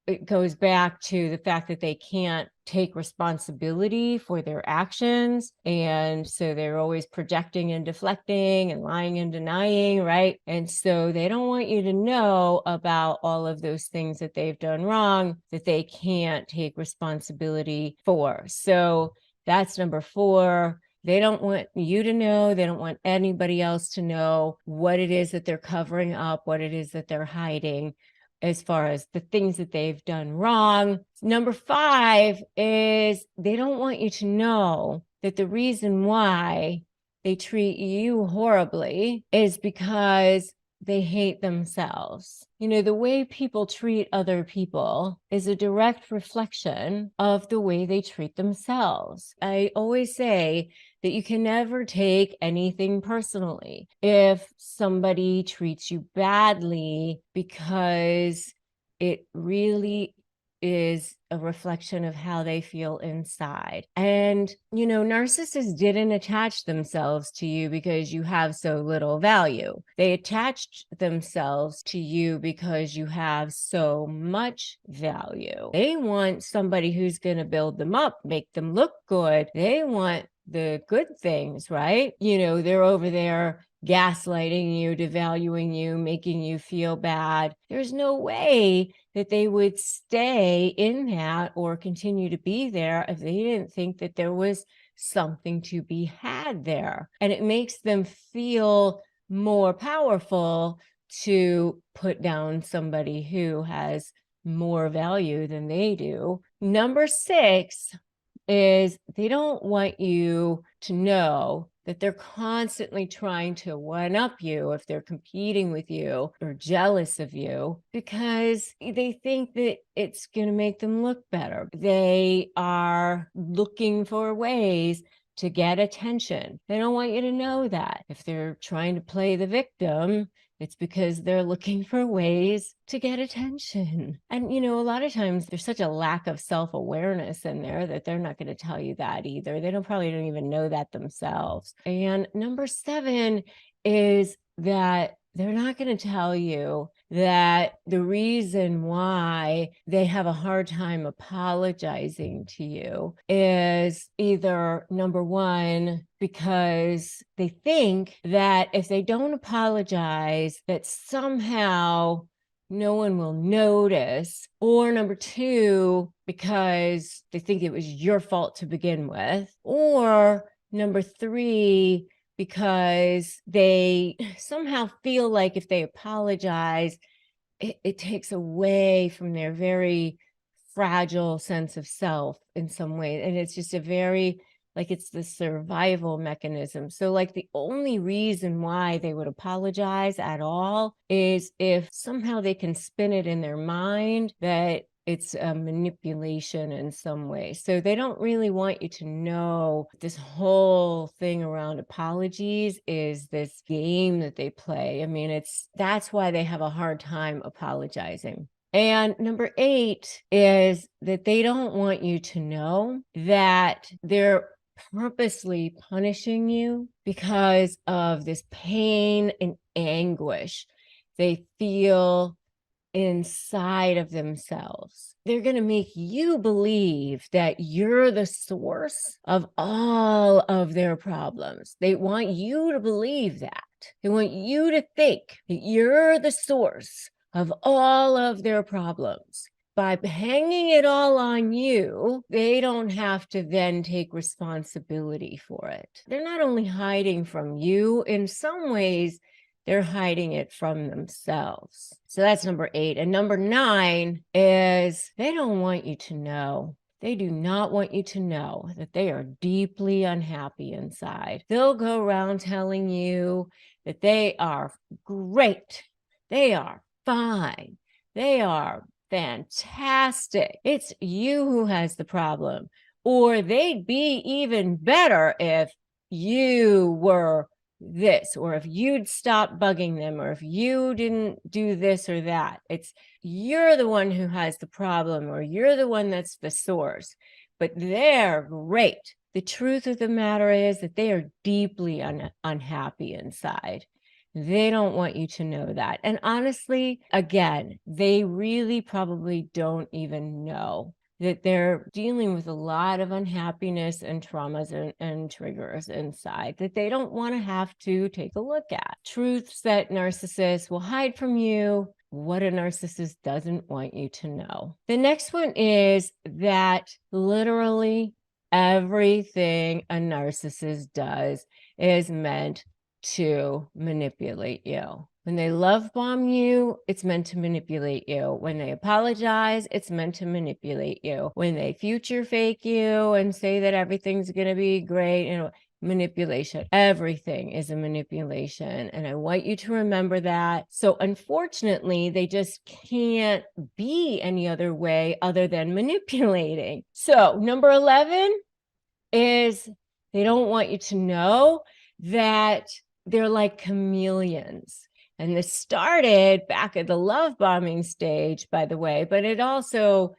it goes back to the fact that they can't take responsibility for their actions. And so they're always projecting and deflecting and lying and denying, right? And so they don't want you to know about all of those things that they've done wrong that they can't take responsibility for. So that's number 4. They don't want you to know. They don't want anybody else to know what it is that they're covering up, what it is that they're hiding as far as the things that they've done wrong. Number 5 is they don't want you to know that the reason why they treat you horribly is because they hate themselves. You know, the way people treat other people is a direct reflection of the way they treat themselves. I always say that you can never take anything personally. If somebody treats you badly, because it really is a reflection of how they feel inside. And, you know, narcissists didn't attach themselves to you because you have so little value. They attached themselves to you because you have so much value. They want somebody who's going to build them up, make them look good. They want the good things, right? You know, they're over there gaslighting you, devaluing you, making you feel bad. There's no way that they would stay in that or continue to be there if they didn't think that there was something to be had there. And it makes them feel more powerful to put down somebody who has more value than they do. Number 6 is they don't want you to know that they're constantly trying to one up you if they're competing with you or jealous of you, because they think that it's going to make them look better. They are looking for ways to get attention. They don't want you to know that. If they're trying to play the victim, it's because they're looking for ways to get attention. And, you know, a lot of times there's such a lack of self-awareness in there that they're not going to tell you that either. They probably don't even know that themselves. And number 7 is that they're not going to tell you that the reason why they have a hard time apologizing to you is either number 1, because they think that if they don't apologize, that somehow no one will notice, or number 2, because they think it was your fault to begin with, or number 3, because they somehow feel like if they apologize, it takes away from their very fragile sense of self in some way. And it's just a very, like, it's the survival mechanism. So like the only reason why they would apologize at all is if somehow they can spin it in their mind that it's a manipulation in some way. So they don't really want you to know this whole thing around apologies is this game that they play. I mean, that's why they have a hard time apologizing. And number 8 is that they don't want you to know that they're purposely punishing you because of this pain and anguish they feel inside of themselves. They're going to make you believe that you're the source of all of their problems. They want you to believe that. They want you to think that you're the source of all of their problems. By hanging it all on you, they don't have to then take responsibility for it. They're not only hiding from you, in some ways, they're hiding it from themselves. So that's number 8. And number 9 is they don't want you to know. They do not want you to know that they are deeply unhappy inside. They'll go around telling you that they are great. They are fine. They are fantastic. It's you who has the problem. Or they'd be even better if you were this, or if you'd stop bugging them, or if you didn't do this or that. It's you're the one who has the problem, or you're the one that's the source. But they're great. The truth of the matter is that they are deeply unhappy inside. They don't want you to know that. And honestly, again, they really probably don't even know that they're dealing with a lot of unhappiness and traumas and triggers inside that they don't want to have to take a look at. Truths that narcissists will hide from you, what a narcissist doesn't want you to know. The next one is that literally everything a narcissist does is meant to manipulate you. When they love bomb you, it's meant to manipulate you. When they apologize, it's meant to manipulate you. When they future fake you and say that everything's going to be great, manipulation. Everything is a manipulation. And I want you to remember that. So unfortunately, they just can't be any other way other than manipulating. So number 11 is they don't want you to know that they're like chameleons. And this started back at the love bombing stage, by the way, but it also,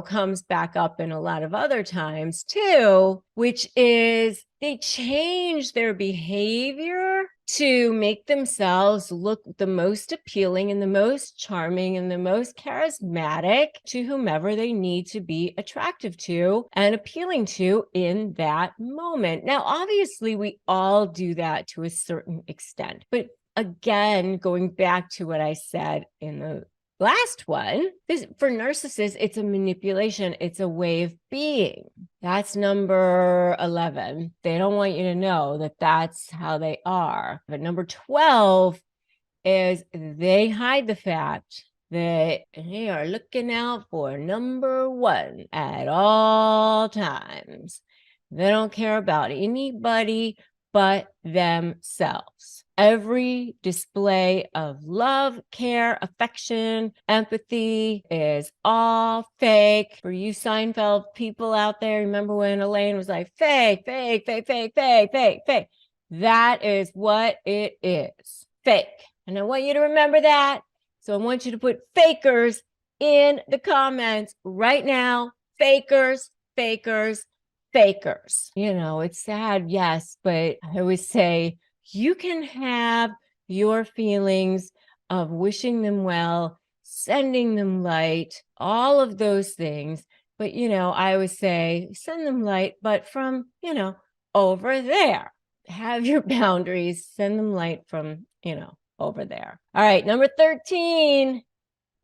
comes back up in a lot of other times too, which is they change their behavior to make themselves look the most appealing and the most charming and the most charismatic to whomever they need to be attractive to and appealing to in that moment. Now, obviously, we all do that to a certain extent, but again, going back to what I said in the last one, for narcissists, it's a manipulation. It's a way of being. That's number 11. They don't want you to know that that's how they are. But number 12 is they hide the fact that they are looking out for number 1 at all times. They don't care about anybody but themselves. Every display of love, care, affection, empathy is all fake. For you Seinfeld people out there, remember when Elaine was like, fake, fake, fake, fake, fake, fake, fake. That is what it is, fake. And I want you to remember that. So I want you to put fakers in the comments right now. Fakers, fakers, fakers. It's sad, yes, but I always say you can have your feelings of wishing them well, sending them light, all of those things. But, I always say send them light, but from, over there. Have your boundaries, send them light from, over there. All right, number 13.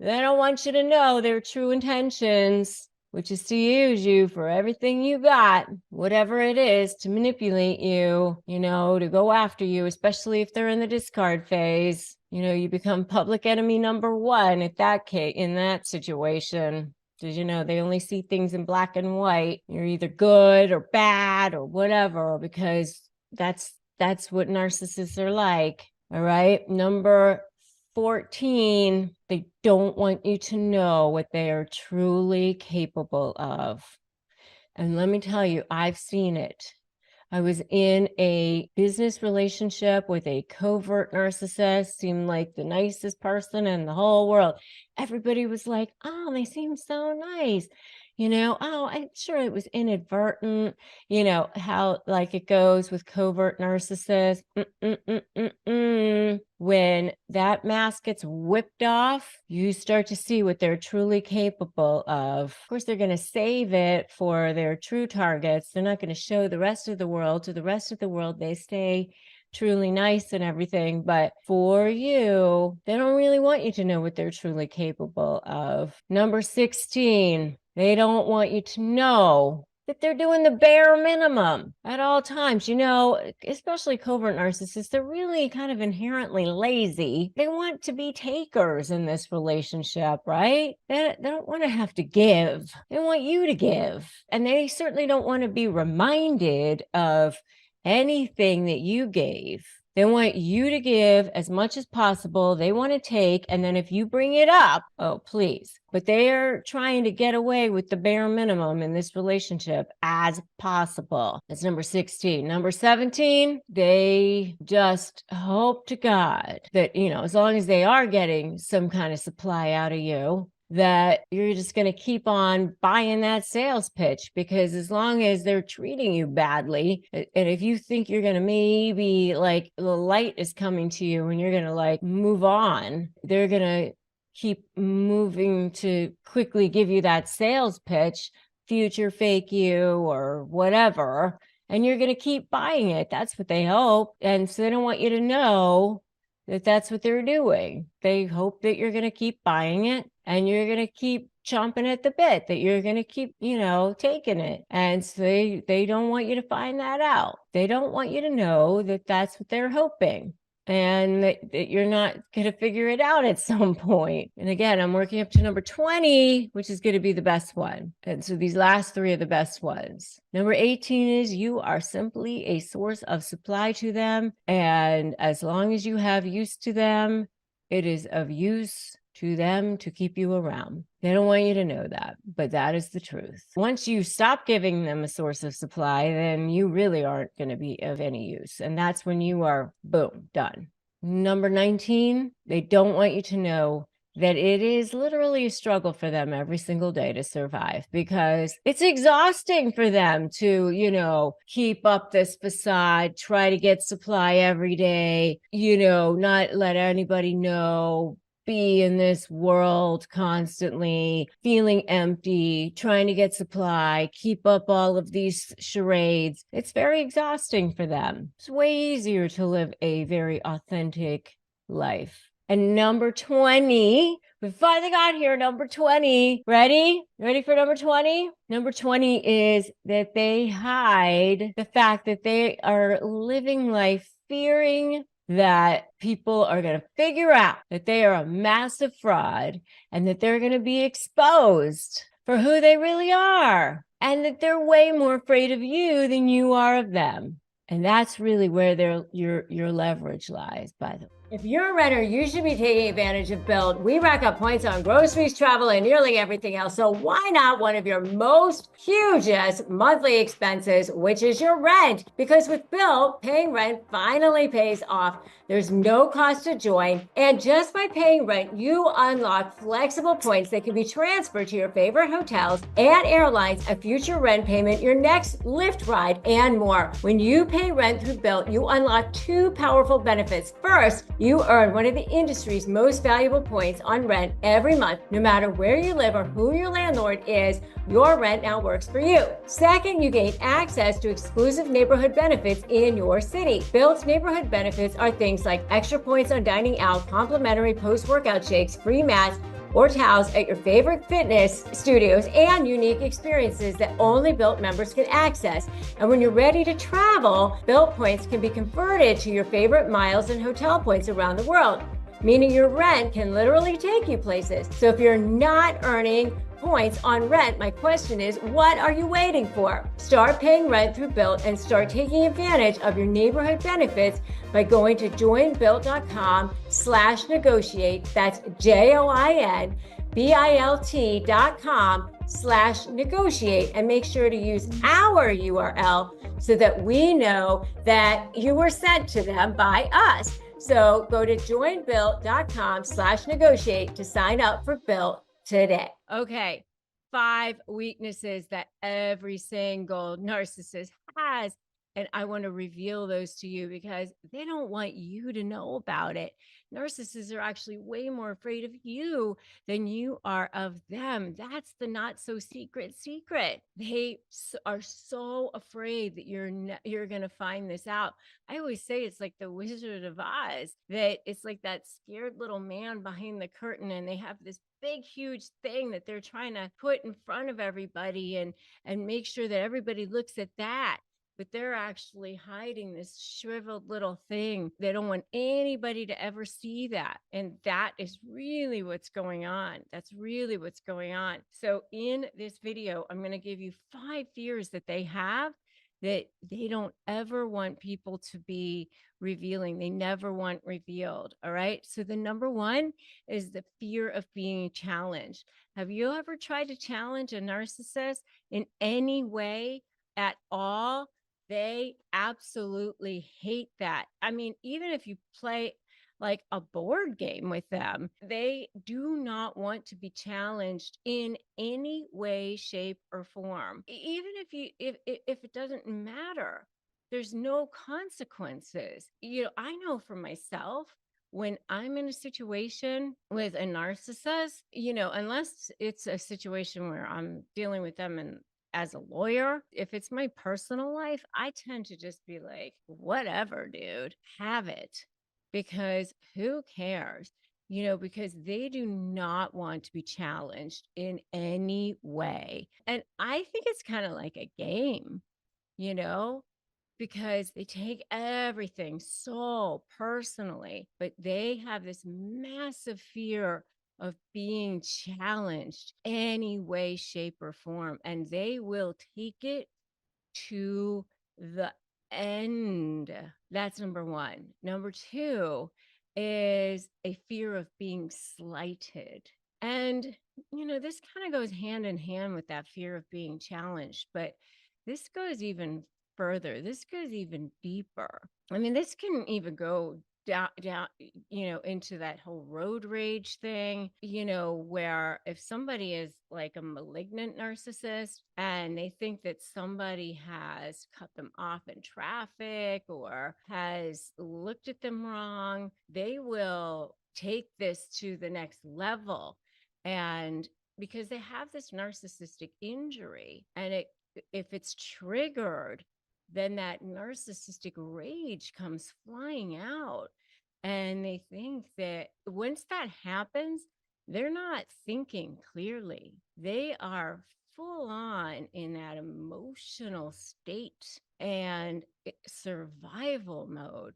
They don't want you to know their true intentions, which is to use you for everything you got, whatever it is, to manipulate you, to go after you, especially if they're in the discard phase. You become public enemy number 1 in that situation. Because, they only see things in black and white. You're either good or bad or whatever, because that's what narcissists are like. All right. Number 14, they don't want you to know what they are truly capable of. And let me tell you, I've seen it. I was in a business relationship with a covert narcissist, seemed like the nicest person in the whole world. Everybody was like, oh, they seem so nice. oh, I'm sure it was inadvertent, how like it goes with covert narcissists. When that mask gets whipped off, you start to see what they're truly capable of. Of course, they're going to save it for their true targets. They're not going to show the rest of the world. To the rest of the world, they stay truly nice and everything. But for you, they don't really want you to know what they're truly capable of. Number 16, they don't want you to know that they're doing the bare minimum at all times. Especially covert narcissists, they're really kind of inherently lazy. They want to be takers in this relationship, right? They don't want to have to give. They want you to give. And they certainly don't want to be reminded of anything that you gave. They want you to give as much as possible. They want to take, and then if you bring it up, oh, please. But they're trying to get away with the bare minimum in this relationship as possible. That's number 16. Number 17, they just hope to God that, as long as they are getting some kind of supply out of you, that you're just going to keep on buying that sales pitch, because as long as they're treating you badly, and if you think you're going to maybe like the light is coming to you and you're going to like move on, they're going to keep moving to quickly give you that sales pitch, future fake you or whatever, and you're going to keep buying it. That's what they hope. And so they don't want you to know that that's what they're doing. They hope that you're going to keep buying it and you're going to keep chomping at the bit, that you're going to keep, taking it. And so they don't want you to find that out. They don't want you to know that that's what they're hoping, and that you're not going to figure it out at some point. And again, I'm working up to number 20, which is going to be the best one. And so these last three are the best ones. Number 18 is you are simply a source of supply to them. And as long as you have use to them, it is of use to them to keep you around. They don't want you to know that, but that is the truth. Once you stop giving them a source of supply, then you really aren't going to be of any use. And that's when you are, boom, done. Number 19, they don't want you to know that it is literally a struggle for them every single day to survive, because it's exhausting for them to, keep up this facade, try to get supply every day, not let anybody know, be in this world constantly, feeling empty, trying to get supply, keep up all of these charades. It's very exhausting for them. It's way easier to live a very authentic life. And number 20, we finally got here, number 20. Ready? Ready for number 20? Number 20 is that they hide the fact that they are living life fearing that people are going to figure out that they are a massive fraud and that they're going to be exposed for who they really are, and that they're way more afraid of you than you are of them. And that's really where your leverage lies, by the way. If you're a renter, you should be taking advantage of Built. We rack up points on groceries, travel, and nearly everything else. So why not one of your most hugest monthly expenses, which is your rent? Because with Built, paying rent finally pays off. There's no cost to join. And just by paying rent, you unlock flexible points that can be transferred to your favorite hotels and airlines, a future rent payment, your next Lyft ride, and more. When you pay rent through Built, you unlock two powerful benefits. First, you earn one of the industry's most valuable points on rent every month. No matter where you live or who your landlord is, your rent now works for you. Second, you gain access to exclusive neighborhood benefits in your city. Built's neighborhood benefits are things like extra points on dining out, complimentary post-workout shakes, free mats, or towels at your favorite fitness studios, and unique experiences that only Built members can access. And when you're ready to travel, Built points can be converted to your favorite miles and hotel points around the world, meaning your rent can literally take you places. So if you're not earning points on rent, my question is, what are you waiting for? Start paying rent through Built and start taking advantage of your neighborhood benefits by going to joinbuilt.com/negotiate. That's joinbilt.com/negotiate, and make sure to use our URL so that we know that you were sent to them by us. So go to joinbuilt.com/negotiate to sign up for Built today. Okay. 5 weaknesses that every single narcissist has. And I want to reveal those to you because they don't want you to know about it. Narcissists are actually way more afraid of you than you are of them. That's the not so secret secret. They are so afraid that you're going to find this out. I always say it's like the Wizard of Oz, that it's like that scared little man behind the curtain, and they have this big huge thing that they're trying to put in front of everybody and make sure that everybody looks at that, but they're actually hiding this shriveled little thing. They don't want anybody to ever see that. And that is really what's going on. That's really what's going on. So in this video, I'm going to give you 5 fears that they have that they don't ever want people to be revealing. They never want revealed. All right. So the number one is the fear of being challenged. Have you ever tried to challenge a narcissist in any way at all? They absolutely hate that. I mean, even if you play like a board game with them, they do not want to be challenged in any way, shape, or form. Even if it doesn't matter, there's no consequences. I know for myself, when I'm in a situation with a narcissist, unless it's a situation where I'm dealing with them and as a lawyer, if it's my personal life, I tend to just be like, whatever, dude, have it. Because who cares? Because they do not want to be challenged in any way. And I think it's kind of like a game, you know, because they take everything so personally, but they have this massive fear of being challenged any way, shape, or form. And they will take it to the end. That's number one. Number two is a fear of being slighted. And, this kind of goes hand in hand with that fear of being challenged, but this goes even further. This goes even deeper. I mean, this can even go down, into that whole road rage thing, where if somebody is like a malignant narcissist and they think that somebody has cut them off in traffic or has looked at them wrong, they will take this to the next level. And because they have this narcissistic injury, and if it's triggered, then that narcissistic rage comes flying out. And they think that once that happens, they're not thinking clearly. They are full on in that emotional state and survival mode.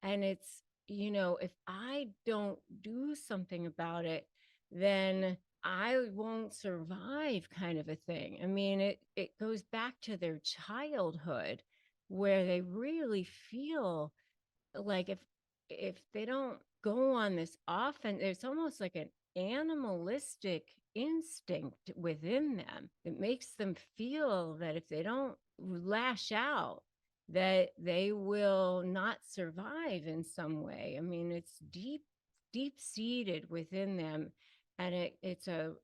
And it's, if I don't do something about it, then I won't survive, kind of a thing. I mean, it goes back to their childhood where they really feel like if they don't go on this offense, it's almost like an animalistic instinct within them. It makes them feel that if they don't lash out, that they will not survive in some way. I mean, it's deep seated within them, and it's an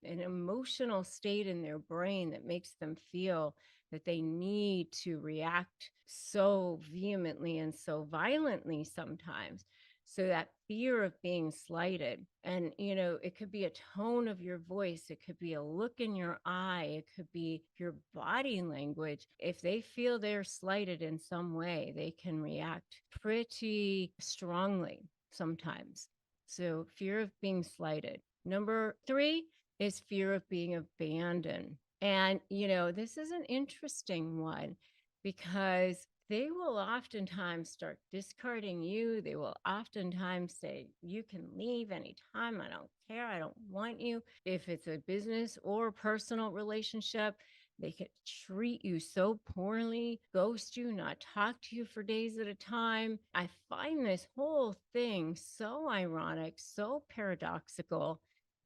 emotional state in their brain that makes them feel that they need to react so vehemently and so violently sometimes. So that fear of being slighted, and it could be a tone of your voice, it could be a look in your eye, it could be your body language. If they feel they're slighted in some way, they can react pretty strongly sometimes. So fear of being slighted. Number 3 is fear of being abandoned. And, this is an interesting one because they will oftentimes start discarding you. They will oftentimes say, you can leave anytime. I don't care. I don't want you. If it's a business or personal relationship, they could treat you so poorly, ghost you, not talk to you for days at a time. I find this whole thing so ironic, so paradoxical,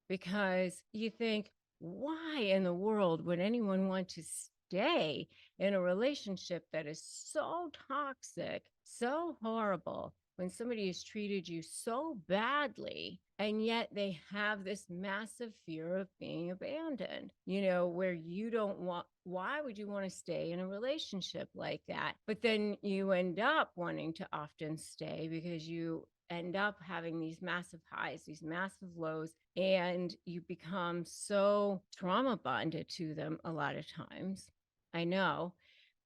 because you think, why in the world would anyone want to stay in a relationship that is so toxic, so horrible, when somebody has treated you so badly, and yet they have this massive fear of being abandoned, where you don't want, why would you want to stay in a relationship like that? But then you end up wanting to often stay because you end up having these massive highs, these massive lows, and you become so trauma bonded to them a lot of times. I know,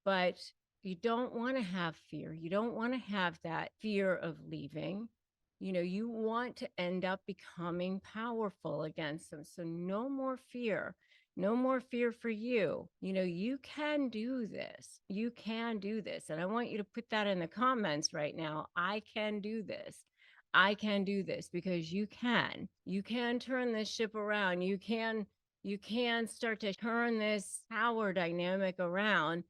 but you don't want to have fear. You don't want to have that fear of leaving. You want to end up becoming powerful against them. So no more fear. No more fear for you. You can do this. You can do this. And I want you to put that in the comments right now. I can do this. I can do this, because you can. You can turn this ship around. You can start to turn this power dynamic around.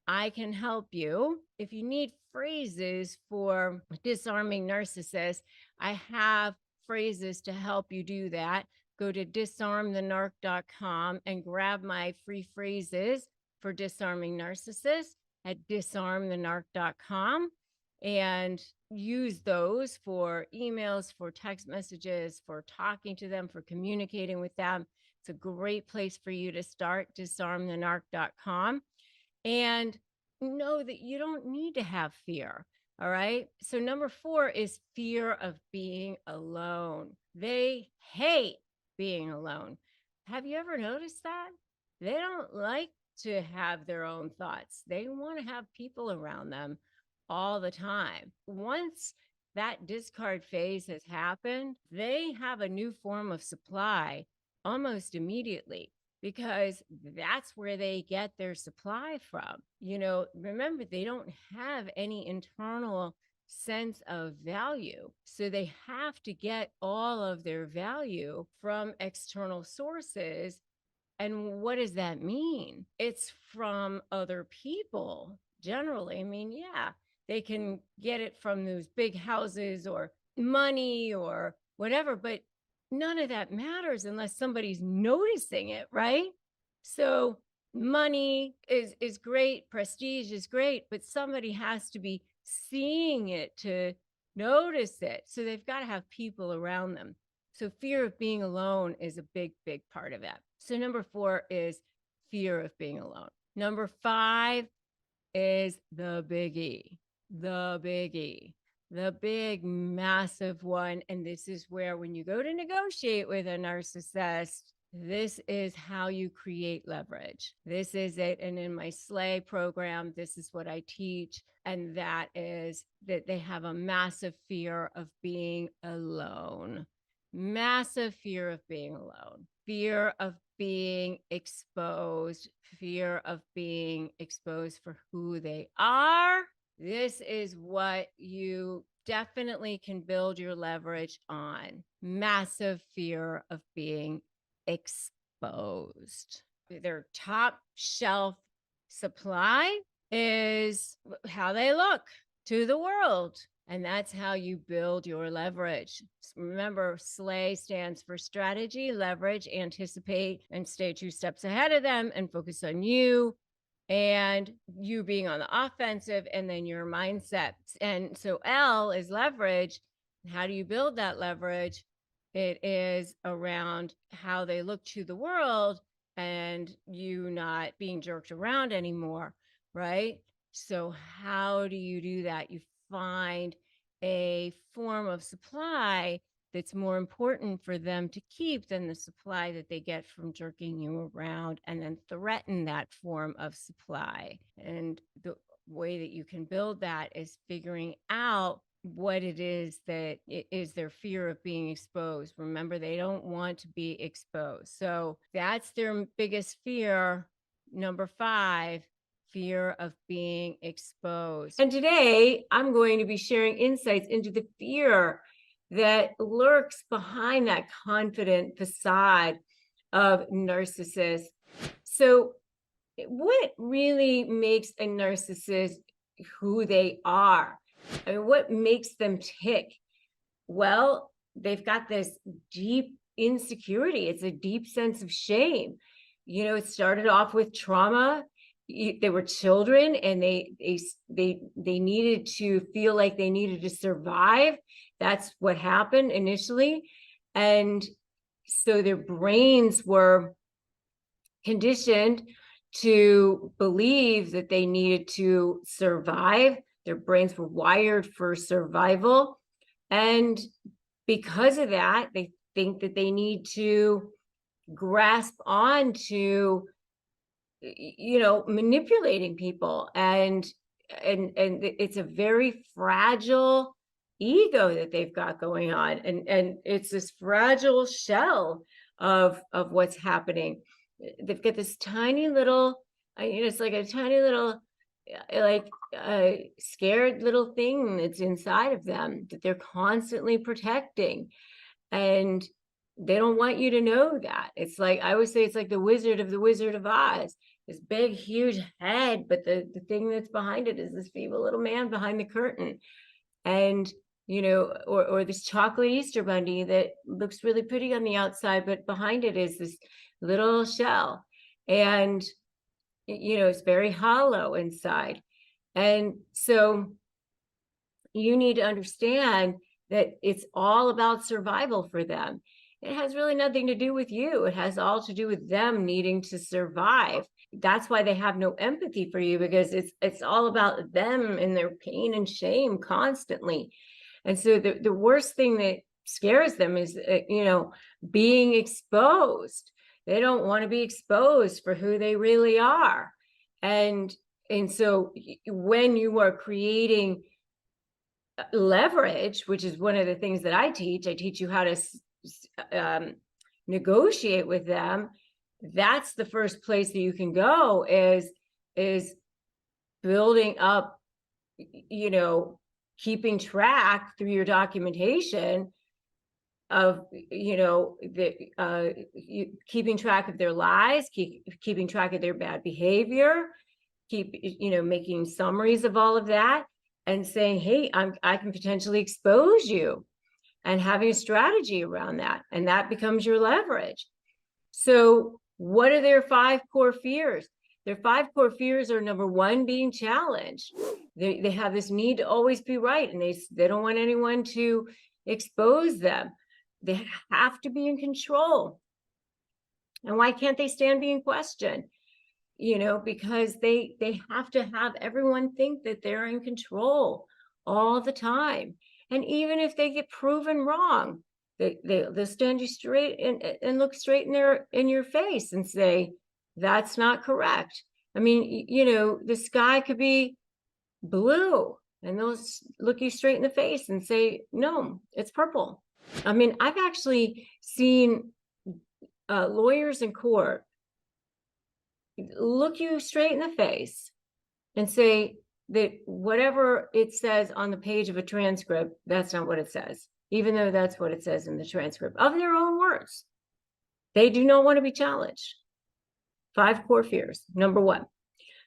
I can help you. If you need phrases for disarming narcissists, I have phrases to help you do that. Go to disarmthenarc.com and grab my free phrases for disarming narcissists at disarmthenarc.com and use those for emails, for text messages, for talking to them, for communicating with them. It's a great place for you to start, disarmthenarc.com. And know that you don't need to have fear. All right. So number 4 is fear of being alone. They hate being alone. Have you ever noticed that? They don't like to have their own thoughts. They want to have people around them all the time. Once that discard phase has happened, they have a new form of supply almost immediately, because that's where they get their supply from. Remember, they don't have any internal sense of value. So they have to get all of their value from external sources. And what does that mean? It's from other people generally. I mean, yeah, they can get it from those big houses or money or whatever, but none of that matters unless somebody's noticing it, right? So money is great, prestige is great, but somebody has to be seeing it to notice it. So they've got to have people around them. So fear of being alone is a big, big part of that. So number 4 is fear of being alone. Number 5 is the biggie, the big, massive one. And this is where, when you go to negotiate with a narcissist, this is how you create leverage. This is it. And in my Slay program, this is what I teach. And that is that they have a massive fear of being alone. Massive fear of being alone. Fear of being exposed. Fear of being exposed for who they are. This is what you definitely can build your leverage on. Massive fear of being exposed. Their top shelf supply is how they look to the world. And that's how you build your leverage. Remember, SLAY stands for strategy, leverage, anticipate, and stay 2 steps ahead of them and focus on you and you being on the offensive, and then your mindset. And so L is leverage. How do you build that leverage? It is around how they look to the world and you not being jerked around anymore, right? So how do you do that? You find a form of supply that's more important for them to keep than the supply that they get from jerking you around, and then threaten that form of supply. And the way that you can build that is figuring out what it is that it is their fear of being exposed. Remember, they don't want to be exposed. So that's their biggest fear. Number 5, fear of being exposed. And today I'm going to be sharing insights into the fear that lurks behind that confident facade of narcissists. So what really makes a narcissist who they are? I mean, what makes them tick? Well, they've got this deep insecurity. It's a deep sense of shame. It started off with trauma, they were children, and they needed to feel like they needed to survive. That's what happened initially. And so their brains were conditioned to believe that they needed to survive. Their brains were wired for survival. And because of that, they think that they need to grasp on to, manipulating people. And it's a very fragile ego that they've got going on. And it's this fragile shell of what's happening. They've got this tiny little, it's like a tiny little, scared little thing that's inside of them that they're constantly protecting. And they don't want you to know that. It's like, I always say, it's like the Wizard of Oz, this big, huge head, but the thing that's behind it is this feeble little man behind the curtain. And, or this chocolate Easter bunny that looks really pretty on the outside, but behind it is this little shell. And, it's very hollow inside. And so you need to understand that it's all about survival for them. It has really nothing to do with you. It has all to do with them needing to survive. That's why they have no empathy for you, because it's all about them and their pain and shame constantly. And so the worst thing that scares them is, being exposed. They don't want to be exposed for who they really are. And so when you are creating leverage, which is one of the things that I teach you how to negotiate with them. That's the first place that you can go, is building up, keeping track through your documentation of, keeping track of their lies, keeping track of their bad behavior, making summaries of all of that, and saying, hey, I can potentially expose you, and having a strategy around that. And that becomes your leverage. So what are their 5 core fears? Their 5 core fears are, number 1, being challenged. They have this need to always be right, and they don't want anyone to expose them. They have to be in control. And why can't they stand being questioned? Because they have to have everyone think that they're in control all the time. And even if they get proven wrong, they'll stand you straight and look straight in your face and say, that's not correct. I mean, the sky could be blue, and they'll look you straight in the face and say, no, it's purple. I mean, I've actually seen lawyers in court look you straight in the face and say that whatever it says on the page of a transcript, that's not what it says, even though that's what it says in the transcript of their own words. They do not want to be challenged. 5 core fears, number 1.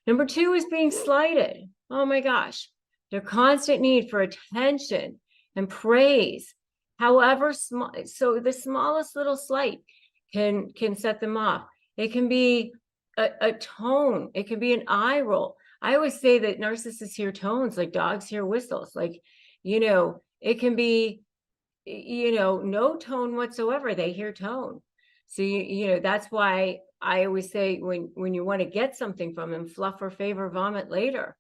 Number 2 is being slighted. Oh my gosh, their constant need for attention and praise, however small. So the smallest little slight can set them off. It can be a tone. It can be an eye roll. I always say that narcissists hear tones like dogs hear whistles. Like, it can be, no tone whatsoever. They hear tone. So, that's why I always say, when you want to get something from them, fluff or favor, vomit later.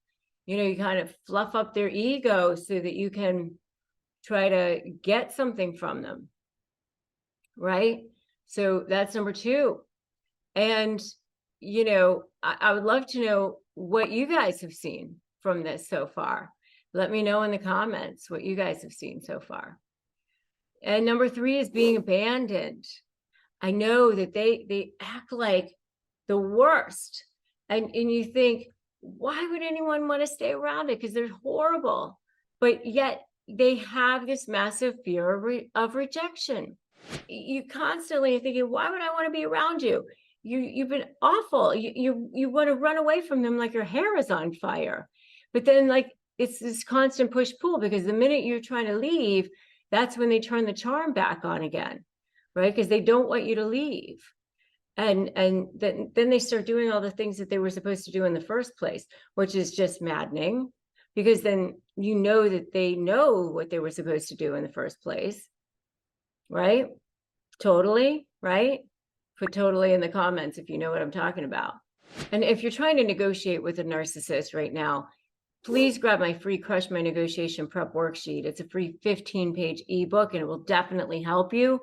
You kind of fluff up their ego so that you can try to get something from them. Right? So that's number 2. And, I would love to know what you guys have seen from this so far. Let me know in the comments what you guys have seen so far. And number 3 is being abandoned. I know that they act like the worst. And you think, why would anyone want to stay around it? Because they're horrible. But yet they have this massive fear of rejection. You constantly are thinking, why would I want to be around you? You've been awful. You want to run away from them like your hair is on fire. But then, like, it's this constant push-pull, because the minute you're trying to leave, that's when they turn the charm back on again, right? Because they don't want you to leave. And then they start doing all the things that they were supposed to do in the first place, which is just maddening, because then you know that they know what they were supposed to do in the first place, right? Totally, right? Put totally in the comments if you know what I'm talking about. And if you're trying to negotiate with a narcissist right now, please grab my free Crush My Negotiation Prep worksheet. It's a free 15-page ebook, and it will definitely help you.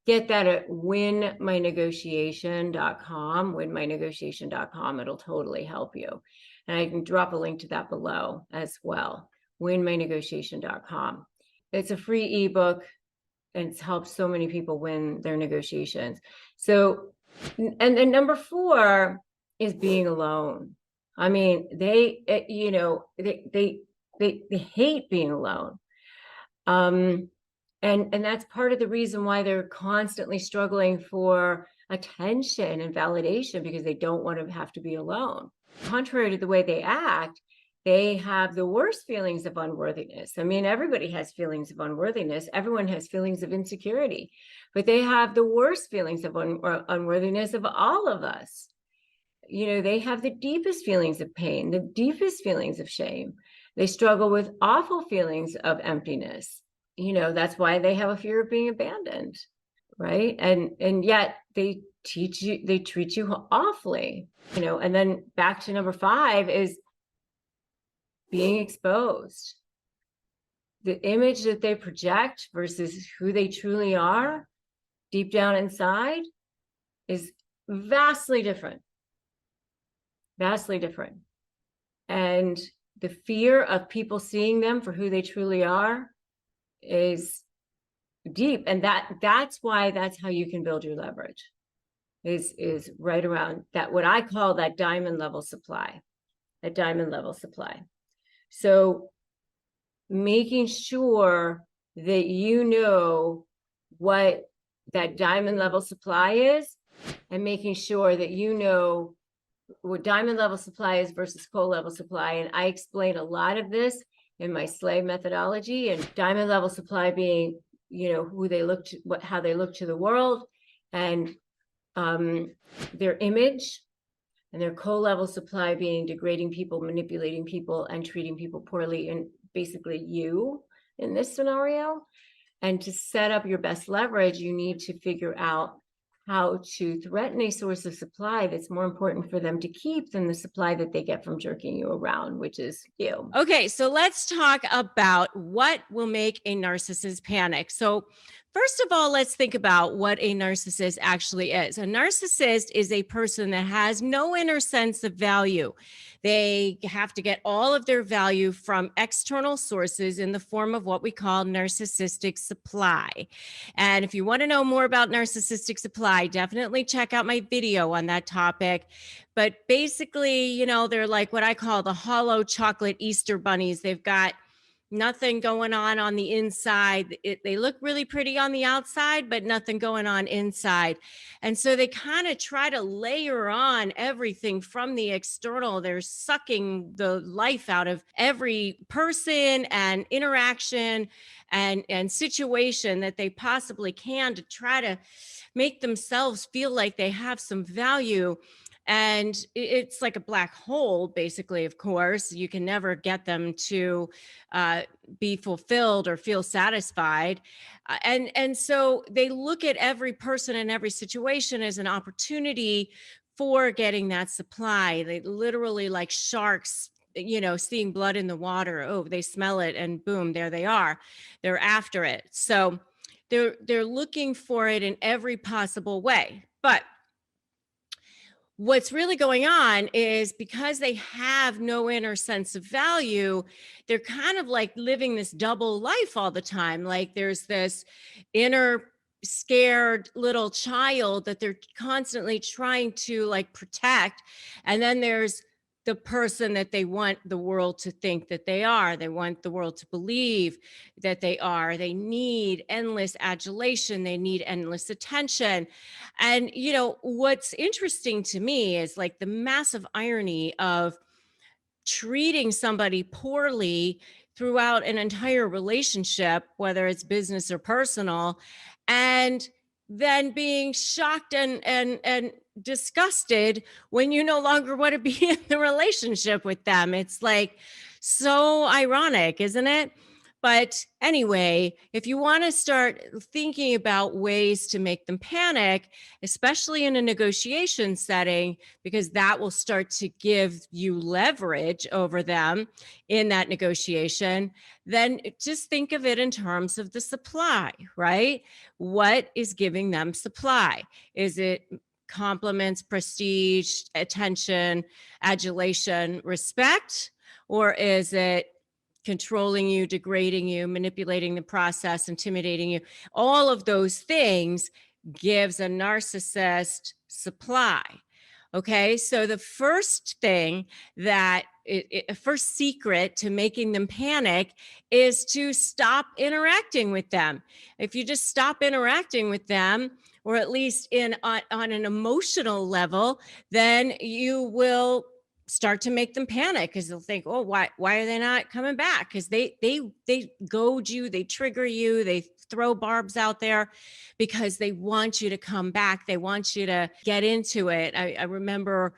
Get that at winmynegotiation.com, winmynegotiation.com. It'll totally help you. And I can drop a link to that below as well, winmynegotiation.com. It's a free ebook, and it's helped so many people win their negotiations. So, and then number 4 is being alone. I mean, they hate being alone. And that's part of the reason why they're constantly struggling for attention and validation, because they don't want to have to be alone. Contrary to the way they act, they have the worst feelings of unworthiness. I mean, everybody has feelings of unworthiness. Everyone has feelings of insecurity, but they have the worst feelings of unworthiness of all of us. You know, they have the deepest feelings of pain, the deepest feelings of shame. They struggle with awful feelings of emptiness. You know, that's why they have a fear of being abandoned, right? And yet they treat you awfully, you know. And then back to number 5 is being exposed. The image that they project versus who they truly are deep down inside is vastly different. Vastly different. And the fear of people seeing them for who they truly are is deep. And that's why, that's how you can build your leverage, is right around that, what I call that diamond level supply, that diamond level supply. So making sure that you know what that diamond level supply is, and making sure that you know what diamond level supply is versus coal level supply. And I explain a lot of this in my slave methodology, and diamond level supply being, you know, who they look to, how they look to the world, and their image, and their coal level supply being degrading people, manipulating people, and treating people poorly, and basically you in this scenario. And to set up your best leverage, you need to figure out how to threaten a source of supply that's more important for them to keep than the supply that they get from jerking you around, which is you. Okay, so let's talk about what will make a narcissist panic. So first of all, let's think about what a narcissist actually is. A narcissist is a person that has no inner sense of value. They have to get all of their value from external sources in the form of what we call narcissistic supply. And if you want to know more about narcissistic supply, definitely check out my video on that topic. But basically, you know, they're like what I call the hollow chocolate Easter bunnies. They've got nothing going on the inside. They look really pretty on the outside, but nothing going on inside. And so they kind of try to layer on everything from the external. They're sucking the life out of every person and interaction and situation that they possibly can, to try to make themselves feel like they have some value. And it's like a black hole, basically. Of course, you can never get them to be fulfilled or feel satisfied. And so they look at every person and every situation as an opportunity for getting that supply. They literally, like sharks, you know, seeing blood in the water. Oh, they smell it and boom, there they are. They're after it. So they're looking for it in every possible way. But what's really going on is, because they have no inner sense of value, they're kind of like living this double life all the time. Like there's this inner scared little child that they're constantly trying to like protect. And then there's the person that they want the world to think that they are. They want the world to believe that they are. They need endless adulation. They need endless attention. And, you know, what's interesting to me is like the massive irony of treating somebody poorly throughout an entire relationship, whether it's business or personal, and then being shocked and disgusted when you no longer want to be in the relationship with them. It's like so ironic, isn't it? But anyway, if you want to start thinking about ways to make them panic, especially in a negotiation setting, because that will start to give you leverage over them in that negotiation, then just think of it in terms of the supply, right? What is giving them supply? Is it compliments, prestige, attention, adulation, respect? Or is it controlling you, degrading you, manipulating the process, intimidating you? All of those things gives a narcissist supply. Okay, so the first thing that first secret to making them panic is to stop interacting with them. If you just stop interacting with them, or at least on an emotional level, then you will start to make them panic, because they'll think, oh, why are they not coming back? Because they goad you, they trigger you, they throw barbs out there because they want you to come back. They want you to get into it. I remember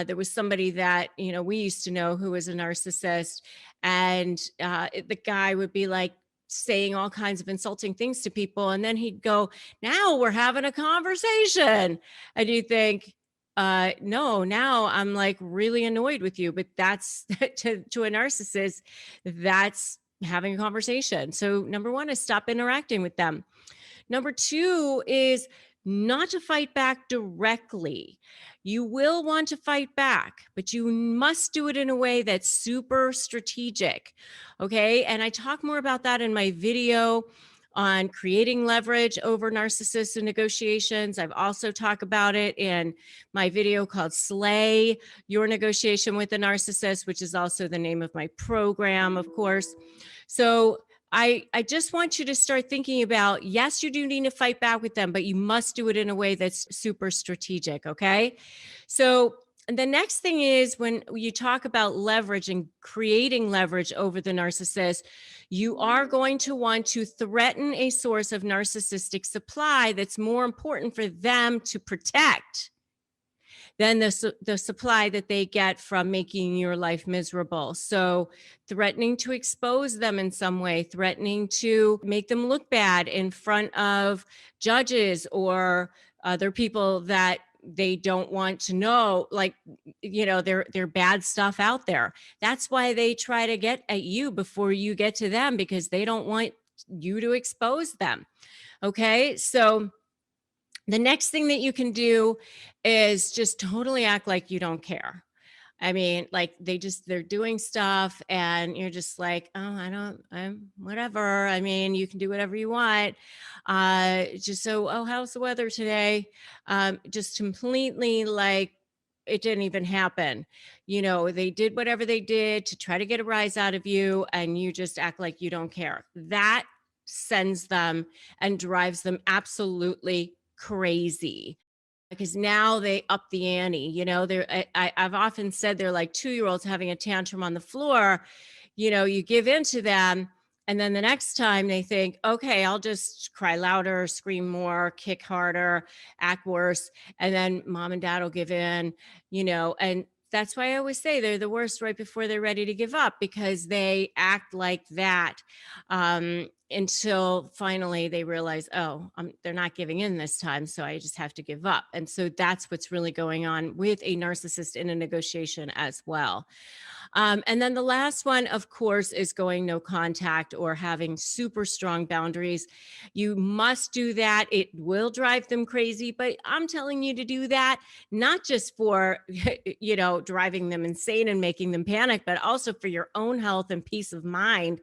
there was somebody that, we used to know, who was a narcissist, and the guy would be like saying all kinds of insulting things to people, and then he'd go, now we're having a conversation. And you think, no, now I'm like really annoyed with you. But that's to a narcissist, that's having a conversation. So number one is stop interacting with them. Number two is not to fight back directly. You will want to fight back, but you must do it in a way that's super strategic. Okay. And I talk more about that in my video on creating leverage over narcissists in negotiations. I've also talked about it in my video called Slay Your Negotiation with a Narcissist, which is also the name of my program, of course. So I just want you to start thinking about, yes, you do need to fight back with them, but you must do it in a way that's super strategic. Okay. So the next thing is, when you talk about leverage and creating leverage over the narcissist, you are going to want to threaten a source of narcissistic supply that's more important for them to protect than the supply that they get from making your life miserable. So threatening to expose them in some way, threatening to make them look bad in front of judges or other people that they don't want to know, like, their bad stuff out there. That's why they try to get at you before you get to them, because they don't want you to expose them. Okay. So the next thing that you can do is just totally act like you don't care. I mean, like they're doing stuff and you're just like, oh, I'm whatever. I mean, you can do whatever you want. Just so, oh, how's the weather today? Just completely like it didn't even happen. They did whatever they did to try to get a rise out of you, and you just act like you don't care. That sends them and drives them absolutely crazy, because now they up the ante. I've often said they're like 2-year-olds having a tantrum on the floor. You give in to them, and then the next time they think, okay, I'll just cry louder, scream more, kick harder, act worse, and then mom and dad will give in. And that's why I always say they're the worst right before they're ready to give up, because they act like that until finally they realize, oh, they're not giving in this time, so I just have to give up. And so that's what's really going on with a narcissist in a negotiation as well. And then the last one, of course, is going no contact or having super strong boundaries. You must do that. It will drive them crazy, but I'm telling you to do that, not just for, driving them insane and making them panic, but also for your own health and peace of mind.